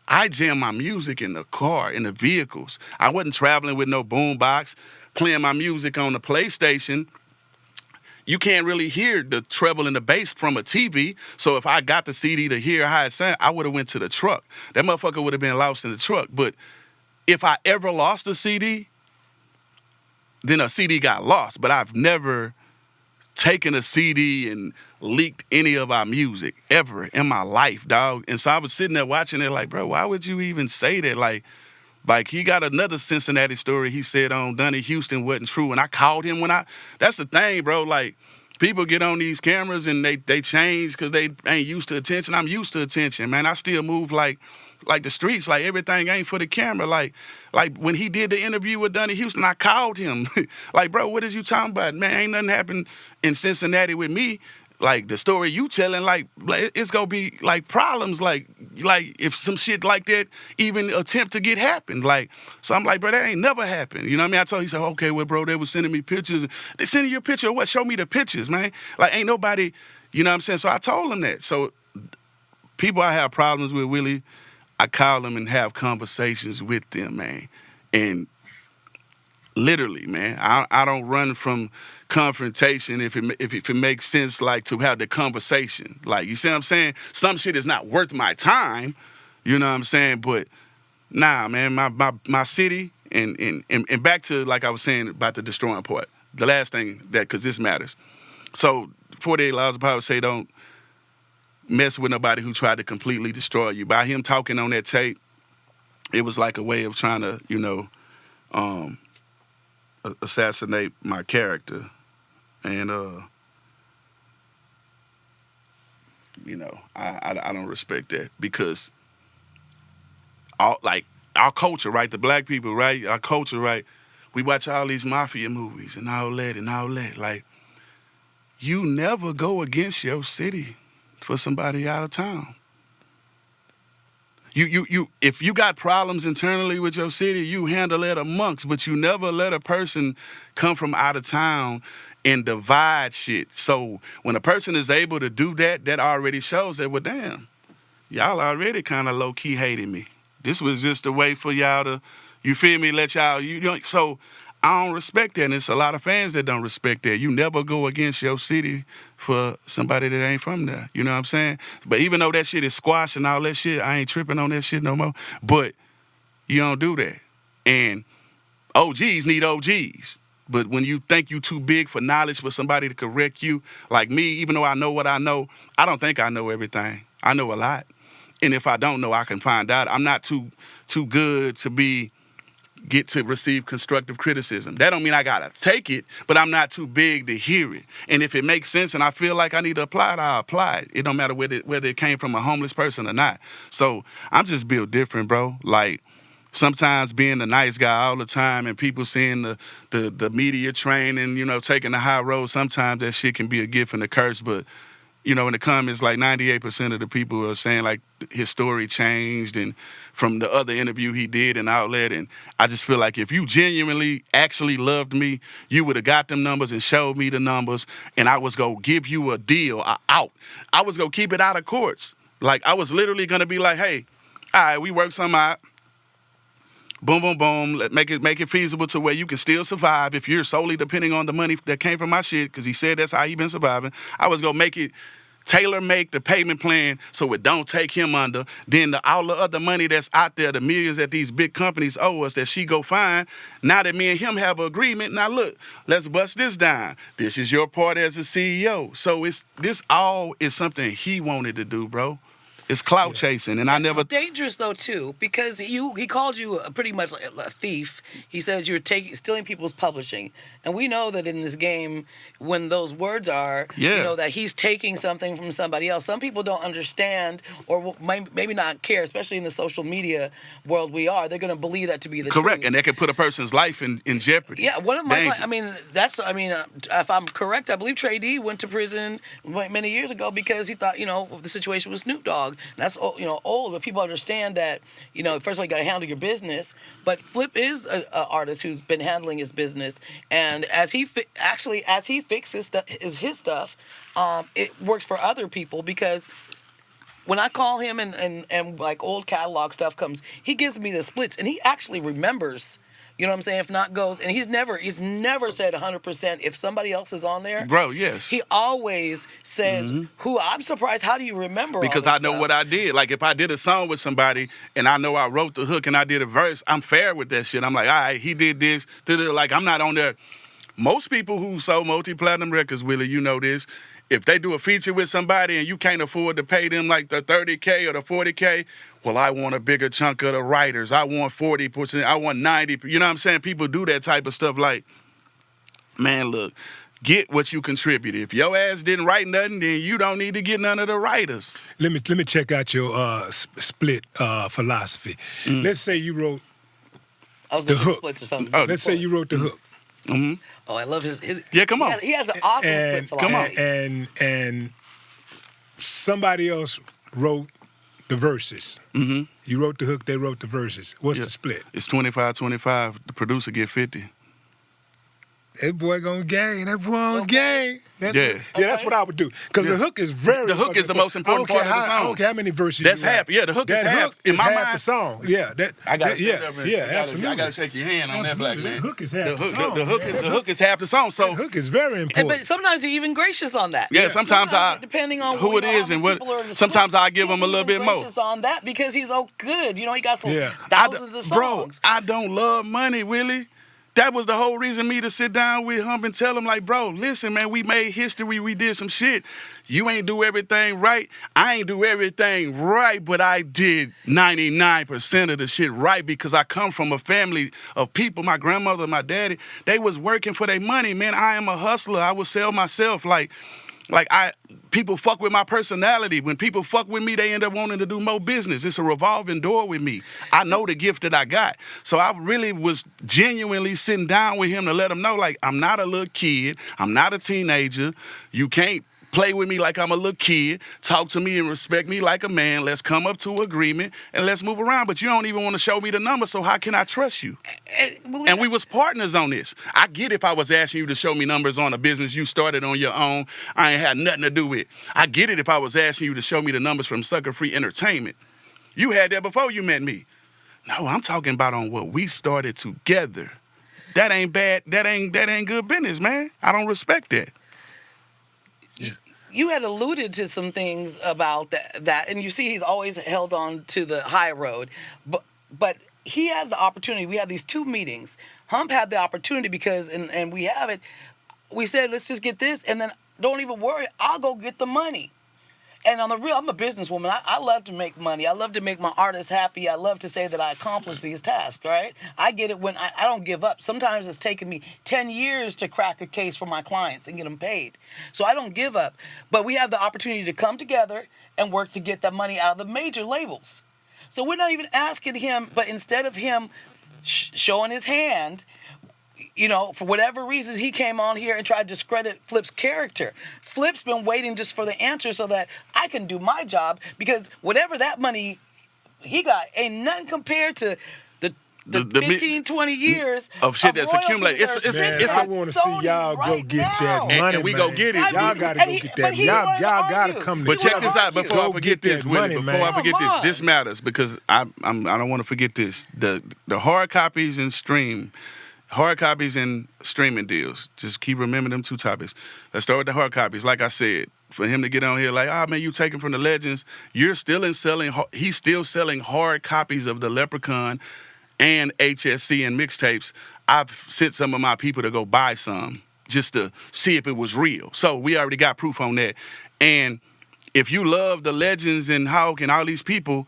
I jammed my music in the car, in the vehicles. I wasn't traveling with no boombox, playing my music on the PlayStation. You can't really hear the treble and the bass from a TV. So if I got the CD to hear how it sounded, I would have went to the truck. That motherfucker would have been lost in the truck. But if I ever lost a CD, then a CD got lost. But I've never taken a CD and leaked any of our music ever in my life, dog. And so I was sitting there watching it like, bro, why would you even say that? Like he got another Cincinnati story he said on Donnie Houston wasn't true. And I called him that's the thing, bro. Like, people get on these cameras and they change because they ain't used to attention. I'm used to attention, man. I still move like the streets, like everything ain't for the camera. Like when he did the interview with Donnie Houston, I called him. Like, bro, what is you talking about? Man, ain't nothing happened in Cincinnati with me. Like, the story you telling, like it's gonna be, like, problems, like if some shit like that even attempt to get happened. Like, so I'm like, bro, that ain't never happened. You know what I mean? I told him, he said, okay, well, bro, they was sending me pictures. They sending you a picture of what? Show me the pictures, man. Like, ain't nobody, you know what I'm saying? So I told him that. So people I have problems with, Willie, I call them and have conversations with them, man. And literally, man, I don't run from confrontation if it makes sense, like, to have the conversation. Like, you see what I'm saying? Some shit is not worth my time, you know what I'm saying? But nah, man, my city and back to, like I was saying about the destroying part. The last thing because this matters. So 48 Laws of Power say don't mess with nobody who tried to completely destroy you. By him talking on that tape, it was like a way of trying to, you know, assassinate my character. And, you know, I don't respect that because our culture, right, the black people, right, our culture, right, we watch all these mafia movies and all that. Like, you never go against your city for somebody out of town. If you got problems internally with your city, you handle it amongst, but you never let a person come from out of town and divide shit. So when a person is able to do that, that already shows that, well, damn, y'all already kind of low key hating me. This was just a way for y'all to, you feel me, let y'all, you know, so I don't respect that, and it's a lot of fans that don't respect that. You never go against your city for somebody that ain't from there. You know what I'm saying? But even though that shit is squash and all that shit, I ain't tripping on that shit no more. But you don't do that. And OGs need OGs. But when you think you too big for knowledge for somebody to correct you, like me, even though I know what I know, I don't think I know everything. I know a lot. And if I don't know, I can find out. I'm not too good to get to receive constructive criticism. That don't mean I gotta take it, but I'm not too big to hear it. And if it makes sense and I feel like I need to apply it, I'll apply it. It don't matter whether it came from a homeless person or not. So I'm just built different, bro. Like, sometimes being a nice guy all the time and people seeing the media training, you know, taking the high road, sometimes that shit can be a gift and a curse. But, you know, in the comments, like 98% of the people are saying, like, his story changed and from the other interview he did in Outlet. And I just feel like if you genuinely actually loved me, you would have got them numbers and showed me the numbers, and I was going to give you a deal, out. I was going to keep it out of courts. Like, I was literally going to be like, hey, all right, we worked something out. Boom, boom, boom. Make it feasible to where you can still survive if you're solely depending on the money that came from my shit, because he said that's how he been surviving. I was going to make it tailor-make the payment plan so it don't take him under. Then all the other money that's out there, the millions that these big companies owe us that she go find, now that me and him have an agreement, now look, let's bust this down. This is your part as a CEO. So this all is something he wanted to do, bro. It's clout chasing, and I never. It's dangerous though too, because he called you pretty much like a thief. He said you're stealing people's publishing, and we know that in this game, when those words are, you know, that he's taking something from somebody else. Some people don't understand, or maybe not care, especially in the social media world we are. They're going to believe that to be the Correct, truth. and that could put a person's life in jeopardy. Yeah, one of my, if I'm correct, I believe Trey D went to prison many years ago because he thought, you know, the situation with Snoop Dogg. That's, you know, old, but people understand that, you know, first of all, you got to handle your business. But Flip is an artist who's been handling his business, and as he fixes his stuff, it works for other people, because when I call him and like old catalog stuff comes, he gives me the splits, and he actually remembers. You know what I'm saying? If not goes, and he's never said 100% if somebody else is on there. Bro, yes. He always says, "Who?" I'm surprised. How do you remember? Because all I this know stuff? what I did. Like, if I did a song with somebody and I know I wrote the hook and I did a verse, I'm fair with that shit. I'm like, all right, he did this. Like, I'm not on there. Most people who sold multi-platinum records, Willie, you know this. If they do a feature with somebody and you can't afford to pay them like the 30K or the 40K, well, I want a bigger chunk of the writers. I want 40%. I want 90%. You know what I'm saying? People do that type of stuff. Like, man, look, get what you contributed. If your ass didn't write nothing, then you don't need to get none of the writers. Let me check out your split philosophy. Let's say you wrote I was the going to hook. splits or something. Let's say you wrote the hook. Oh, I love his. Yeah, come on. He has an awesome split philosophy. And somebody else wrote the verses. You wrote the hook, they wrote the verses. What's the split? It's 25-25. The producer get 50. That boy gonna gang. That boy on gang. That's what I would do. Because the hook is The hook is the most important part of the song. I don't care how many verses That's you have. half. Yeah, the hook is That half. hook In is my half mind, the song. Yeah, absolutely. I gotta shake your hand on that, black man. The hook is half the song. The hook is half the song. So the hook is very important. But sometimes he's even gracious on that. yeah, sometimes depending on who it is and what. Sometimes I give him a little bit more. Gracious on that because he's good. You know, he got some thousands of Bro, songs. I don't love money, Willie. That was the whole reason me to sit down with Hump and tell him, like, bro, listen, man, we made history. We did some shit. You ain't do everything right. I ain't do everything right, but I did 99% of the shit right because I come from a family of people, my grandmother, my daddy, they was working for their money, man. I am a hustler. I would sell myself. People fuck with my personality. When people fuck with me, they end up wanting to do more business. It's a revolving door with me. I know the gift that I got. So I really was genuinely sitting down with him to let him know, like, I'm not a little kid. I'm not a teenager. You can't play with me like I'm a little kid, talk to me and respect me like a man. Let's come up to agreement and let's move around. But you don't even want to show me the numbers, so how can I trust you? And we was partners on this. I get if I was asking you to show me numbers on a business you started on your own, I ain't had nothing to do with. I get it if I was asking you to show me the numbers from Sucka Free Entertainment. You had that before you met me. No, I'm talking about on what we started together. That ain't bad. That ain't good business, man. I don't respect that. You had alluded to some things about that, and you see he's always held on to the high road, but he had the opportunity. We had these 2 meetings. Hump had the opportunity because, and we have it, we said, let's just get this, and then don't even worry, I'll go get the money. And on the real, I'm a businesswoman. I love to make money. I love to make my artists happy. I love to say that I accomplished these tasks, right? I get it when I don't give up. Sometimes it's taken me 10 years to crack a case for my clients and get them paid. So I don't give up. But we have the opportunity to come together and work to get that money out of the major labels. So we're not even asking him, but instead of him showing his hand, for whatever reasons, he came on here and tried to discredit Flip's character. Flip's been waiting just for the answer so that I can do my job, because whatever that money he got ain't nothing compared to the 15, 20 years of shit that's accumulated. I want to see y'all go get that money, and we go get it. Y'all got to go get that. Y'all got to come together. But check this out before I forget this, Willie. Before I forget this, this matters because I don't want to forget this. The hard copies and streaming deals. Just keep remembering them 2 topics. Let's start with the hard copies. Like I said, for him to get on here like, man, you taking from the legends. He's still selling hard copies of the Leprechaun and HSC and mixtapes. I've sent some of my people to go buy some just to see if it was real. So we already got proof on that. And if you love the legends and Hawk and all these people,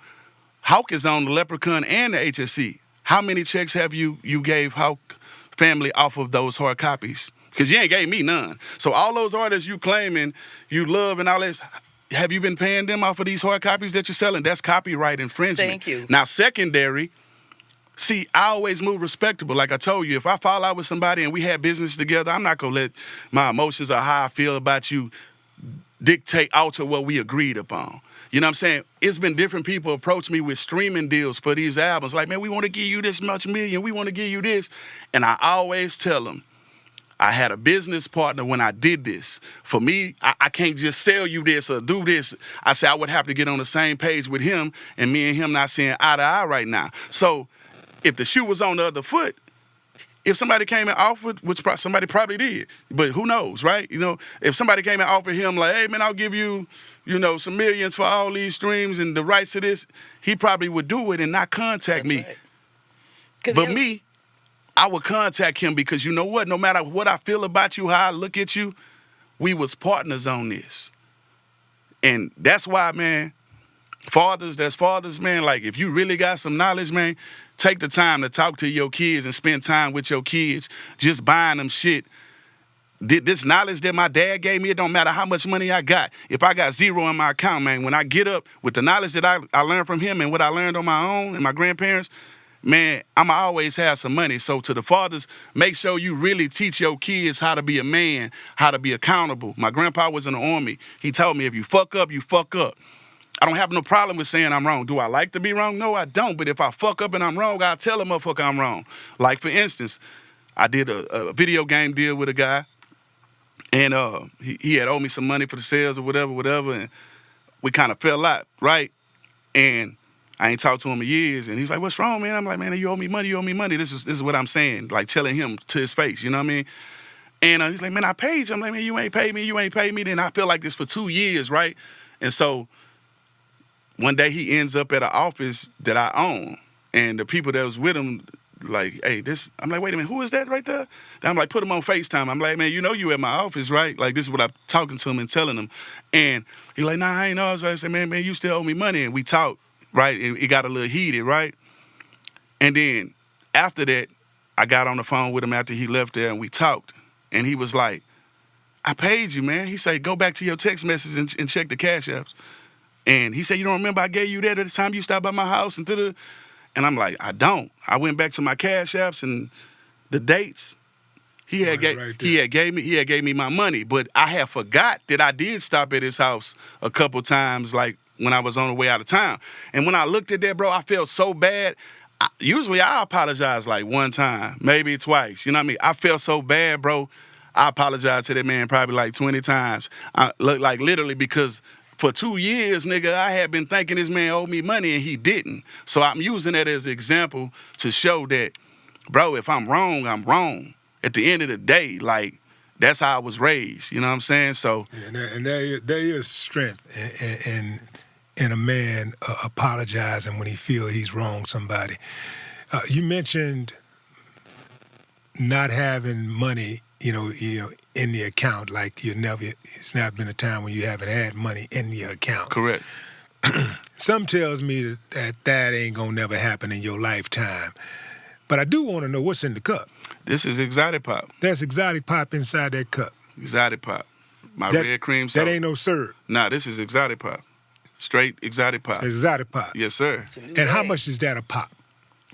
Hawk is on the Leprechaun and the HSC. How many checks have you gave Hawk family off of those hard copies? Because you ain't gave me none. So all those artists you claiming you love and all this, have you been paying them off of these hard copies that you're selling? That's copyright infringement. Thank you. Now, secondary, see, I always move respectable. Like I told you, if I fall out with somebody and we had business together, I'm not going to let my emotions or how I feel about you alter what we agreed upon. You know what I'm saying? It's been different people approach me with streaming deals for these albums. Like, man, we want to give you this much million. We want to give you this. And I always tell them, I had a business partner when I did this. For me, I can't just sell you this or do this. I said I would have to get on the same page with him, and me and him not seeing eye to eye right now. So if the shoe was on the other foot, if somebody came and offered, which somebody probably did, but who knows, right? If somebody came and offered him like, hey, man, I'll give you, some millions for all these streams and the rights to this, he probably would do it and not contact me. Right. But me, I would contact him because you know what? No matter what I feel about you, how I look at you, we was partners on this. And that's why, man, fathers, man, like if you really got some knowledge, man, take the time to talk to your kids and spend time with your kids, just buying them shit. This knowledge that my dad gave me, it don't matter how much money I got. If I got zero in my account, man, when I get up with the knowledge that I learned from him and what I learned on my own and my grandparents, man, I'ma always have some money. So to the fathers, make sure you really teach your kids how to be a man, how to be accountable. My grandpa was in the Army. He told me if you fuck up, you fuck up. I don't have no problem with saying I'm wrong. Do I like to be wrong? No, I don't. But if I fuck up and I'm wrong, I'll tell a motherfucker I'm wrong. Like, for instance, I did a video game deal with a guy, and he had owed me some money for the sales or whatever, and we kind of fell out, right? And I ain't talked to him in years, and he's like, what's wrong, man? I'm like, man, you owe me money. This is what I'm saying, like telling him to his face, you know what I mean? And he's like, man, I paid you. I'm like, man, you ain't paid me. Then I feel like this for 2 years, right? And so one day he ends up at an office that I own, and the people that was with him, like, hey, I'm like, wait a minute, who is that right there? Then I'm like, put him on FaceTime. I'm like, man, you at my office, right? Like, this is what I'm talking to him and telling him. And he's like, nah, I ain't know. So I said, man, you still owe me money. And we talked, right? It got a little heated, right? And then after that, I got on the phone with him after he left there, and we talked. And he was like, I paid you, man. He said, go back to your text message and check the cash apps. And he said, you don't remember I gave you that at the time you stopped by my house? And I'm like, I don't. I went back to my cash apps and the dates. He had gave me my money, but I had forgot that I did stop at his house a couple times, like when I was on the way out of town. And when I looked at that, bro, I felt so bad. Usually I apologize like one time, maybe twice. You know what I mean? I felt so bad, bro. I apologized to that man probably like 20 times. Like literally, because for 2 years, nigga, I had been thinking this man owed me money and he didn't. So I'm using that as an example to show that, bro, if I'm wrong, I'm wrong. At the end of the day, like, that's how I was raised. You know what I'm saying? So, and there is strength in a man apologizing when he feels he's wronged somebody. You mentioned not having money, you know, in the account. Like it's not been a time when you haven't had money in your account. correct. Some tells me that ain't gonna never happen in your lifetime. But I do want to know what's in the cup. This is exotic pop. That's exotic pop inside that cup. Exotic pop. My red cream soda. That ain't no syrup. Nah, this is exotic pop. Straight exotic pop. Exotic pop. Yes, sir. And how much is that a pop?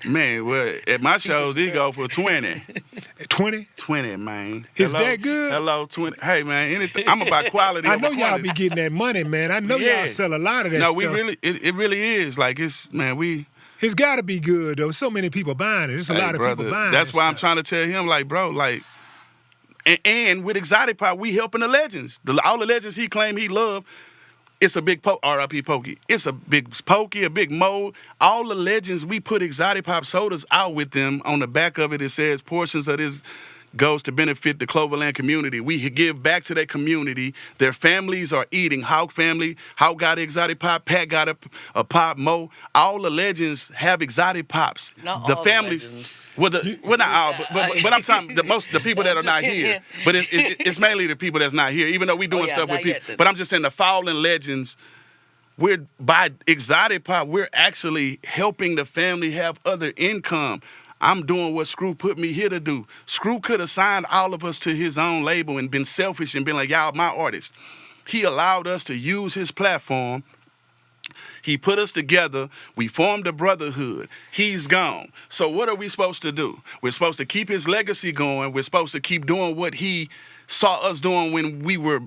Man, well, at my shows, they go for 20. 20? 20, man. Is that good? Hello, 20. Hey, man, anything. I'm about quality. I know over y'all quantity. be getting that money, man. I know Yeah. y'all sell a lot of that No, stuff. we really, it really is. Like, it's, man, It's got to be good, though. So many people buying it. There's a lot of people buying it. That's why I'm trying to tell him, like, bro, like, and with Exotic Pop, we helping the legends. All the legends he claimed he loved, it's a big R.I.P. Pokey. It's a big Pokey, a big Mo. All the legends, we put Exotic Pop sodas out with them. On the back of it, it says portions of this goes to benefit the Cloverland community. We give back to that community. Their families are eating. Hawk family, Hawk got exotic pop, Pat got a pop, Mo. All the legends have exotic pops. Not the all families, the legends. well, not all, but I'm talking the people that are not here. But it's mainly the people that's not here. Even though we doing stuff with people, but I'm just saying the fallen legends. By exotic pop, we're actually helping the family have other income. I'm doing what Screw put me here to do. Screw could have signed all of us to his own label and been selfish and been like, y'all, my artists. He allowed us to use his platform. He put us together. We formed a brotherhood. He's gone. So what are we supposed to do? We're supposed to keep his legacy going. We're supposed to keep doing what he saw us doing when we were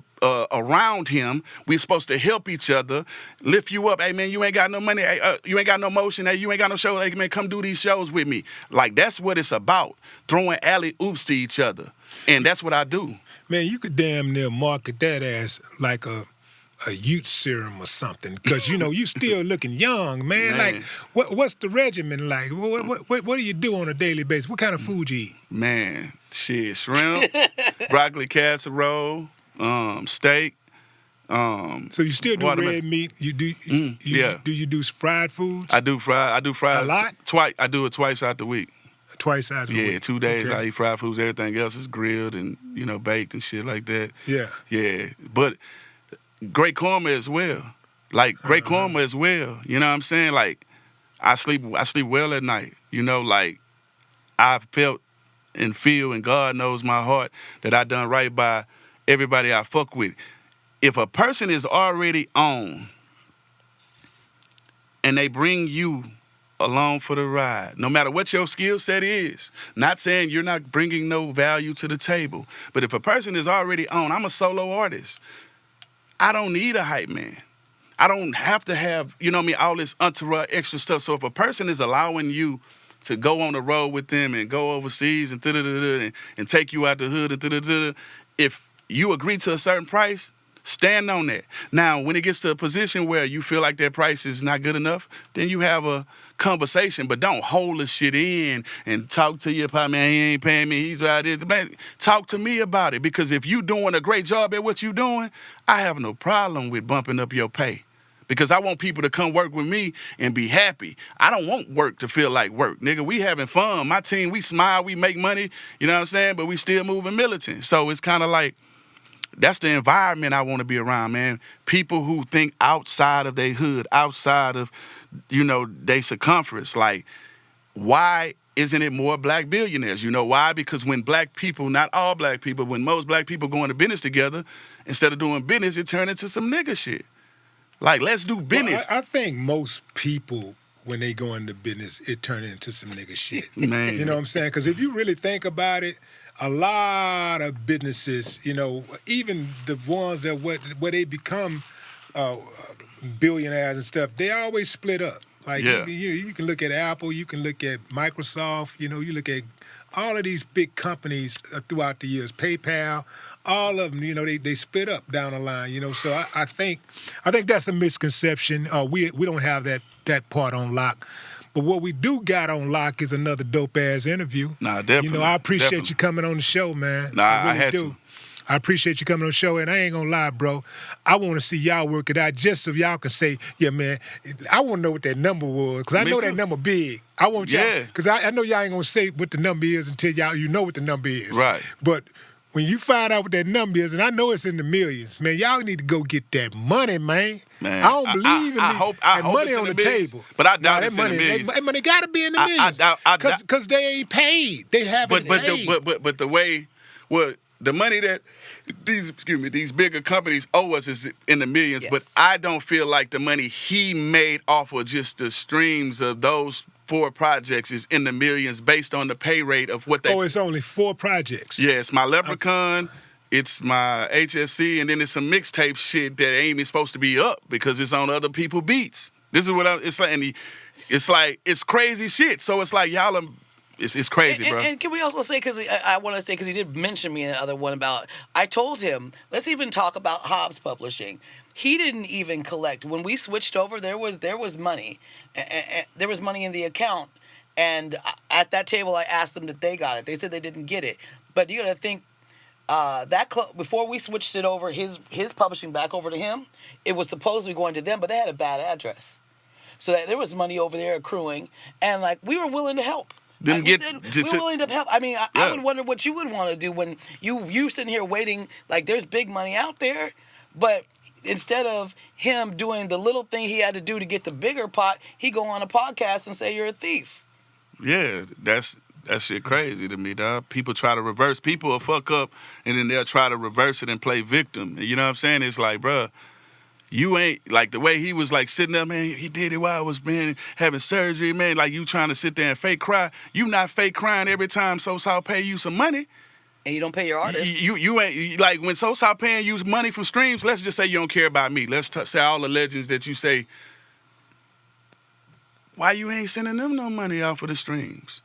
around him. We're supposed to help each other, lift you up. Hey, man, you ain't got no money. Hey, you ain't got no motion. Hey, you ain't got no show. Hey, man, come do these shows with me. Like, that's what it's about, throwing alley-oops to each other. And that's what I do. Man, you could damn near market that as like a youth serum or something, because you still looking young, man. Like, what's the regimen like? What do you do on a daily basis? What kind of food you eat? Man, shit, shrimp, broccoli casserole, steak. So you still do red meat? You do? Yeah. Do you do fried foods? I do fried. A lot? Twice. I do it twice out the week. Twice out the week. Yeah, 2 days Okay. I eat fried foods. Everything else is grilled and baked and shit like that. Yeah. Yeah, but great karma as well. Like great karma as well. You know what I'm saying? Like I sleep well at night. Like I felt and feel, and God knows my heart, that I done right by everybody I fuck with. If a person is already on and they bring you along for the ride, no matter what your skill set is, not saying you're not bringing no value to the table, but if a person is already on, I'm a solo artist. I don't need a hype man. I don't have to have, all this entourage extra stuff. So if a person is allowing you to go on the road with them and go overseas and and take you out the hood and if you agree to a certain price, stand on that. Now, when it gets to a position where you feel like that price is not good enough, then you have a conversation, but don't hold the shit in and talk to your partner, man, he ain't paying me, he's right there. Man, talk to me about it, because if you doing a great job at what you doing, I have no problem with bumping up your pay. Because I want people to come work with me and be happy. I don't want work to feel like work. Nigga, we having fun. My team, we smile, we make money, you know what I'm saying? But we still moving militant. So it's kind of like, that's the environment I want to be around, man. People who think outside of their hood, outside of, their circumference. Like, why isn't it more black billionaires? You know why? Because when black people, not all black people, when most black people go into business together, instead of doing business, it turned into some nigga shit. Like, let's do business. Well, I think most people, when they go into business, it turns into some nigga shit. Man. You know what I'm saying? Because if you really think about it, a lot of businesses, even the ones that where they become billionaires and stuff, they always split up. Like Yeah. you can look at Apple, you can look at Microsoft, you look at all of these big companies throughout the years, PayPal, all of them, they split up down the line, So I think that's a misconception. We don't have that part on lock. But what we do got on lock is another dope ass interview. Nah, definitely. I appreciate definitely. you coming on the show, man. Nah, I really I had do. to. I appreciate you coming on the show, and I ain't gonna lie, bro. I want to see y'all work it out just so y'all can say, yeah, man, I want to know what that number was, because I Me know too. that number big. I want y'all, because I know y'all ain't gonna say what the number is until you know what the number is. Right. But when you find out what that number is, and I know it's in the millions, man, y'all need to go get that money, man. Man, I don't believe I in hope that it's money in on the the millions, table. but I doubt Nah, it's that money, in the millions. That money got to be in the I millions. doubt- Because they ain't paid. They haven't paid. But the way, well, the money that these bigger companies owe us is in the millions. Yes. But I don't feel like the money he made off of just the streams of those 4 projects is in the millions based on the pay rate of what they. Oh, it's only 4 projects. Yeah, it's my Leprechaun, it's my HSC, and then it's some mixtape shit that ain't even supposed to be up because it's on other people's beats. This is what it's like. And it's crazy shit. So it's like y'all are. It's crazy, bro. And can we also say, because I want to say, because he did mention me in the other one about, I told him, let's even talk about Hobbs Publishing. He didn't even collect. When we switched over, there was money. There was money in the account. And at that table, I asked them that they got it. They said they didn't get it. But you got to think, before we switched it over, his publishing back over to him, it was supposed to be going to them, but they had a bad address. So that there was money over there accruing. And, we were willing to help. We were willing to help. I mean, I would wonder what you would want to do when you sitting here waiting, there's big money out there, but instead of him doing the little thing he had to do to get the bigger pot, he go on a podcast and say you're a thief. Yeah, that shit crazy to me, dog. People try to reverse. People will fuck up, and then they'll try to reverse it and play victim. You know what I'm saying? It's like, bruh, you ain't, the way he was, sitting there, man, he did it while I was, having surgery, man. You trying to sit there and fake cry. You not fake crying every time So pay you some money. And you don't pay your artists. You ain't, when So paying you money from streams, let's just say you don't care about me. Let's say all the legends that you say, why you ain't sending them no money off of the streams?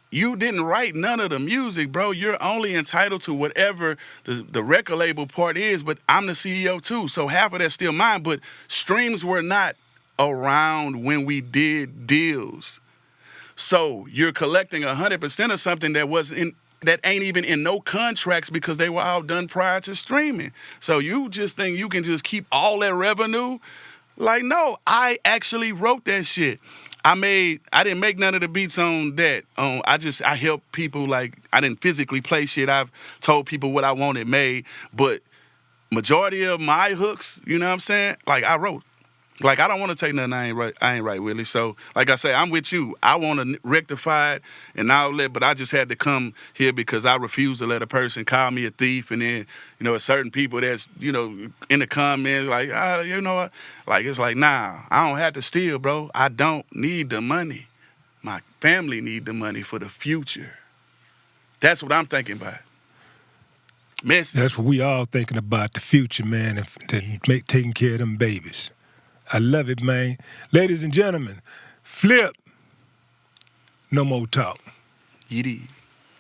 You didn't write none of the music, bro. You're only entitled to whatever the record label part is, but I'm the CEO too, so half of that's still mine. But streams were not around when we did deals. So you're collecting 100% of something that ain't even in no contracts because they were all done prior to streaming. So you just think you can just keep all that revenue? No, I actually wrote that shit. I didn't make none of the beats on that. I helped people, I didn't physically play shit. I've told people what I wanted made, but majority of my hooks, you know what I'm saying? I wrote. I don't want to take nothing I ain't right, Willie. So, like I say, I'm with you. I want to rectify it and outlet, but I just had to come here because I refuse to let a person call me a thief. And then, certain people that's, in the comments, you know what? It's nah, I don't have to steal, bro. I don't need the money. My family need the money for the future. That's what I'm thinking about. Message. That's what we all thinking about, the future, man, and taking care of them babies. I love it, man. Ladies and gentlemen, Flip. No more talk. It is.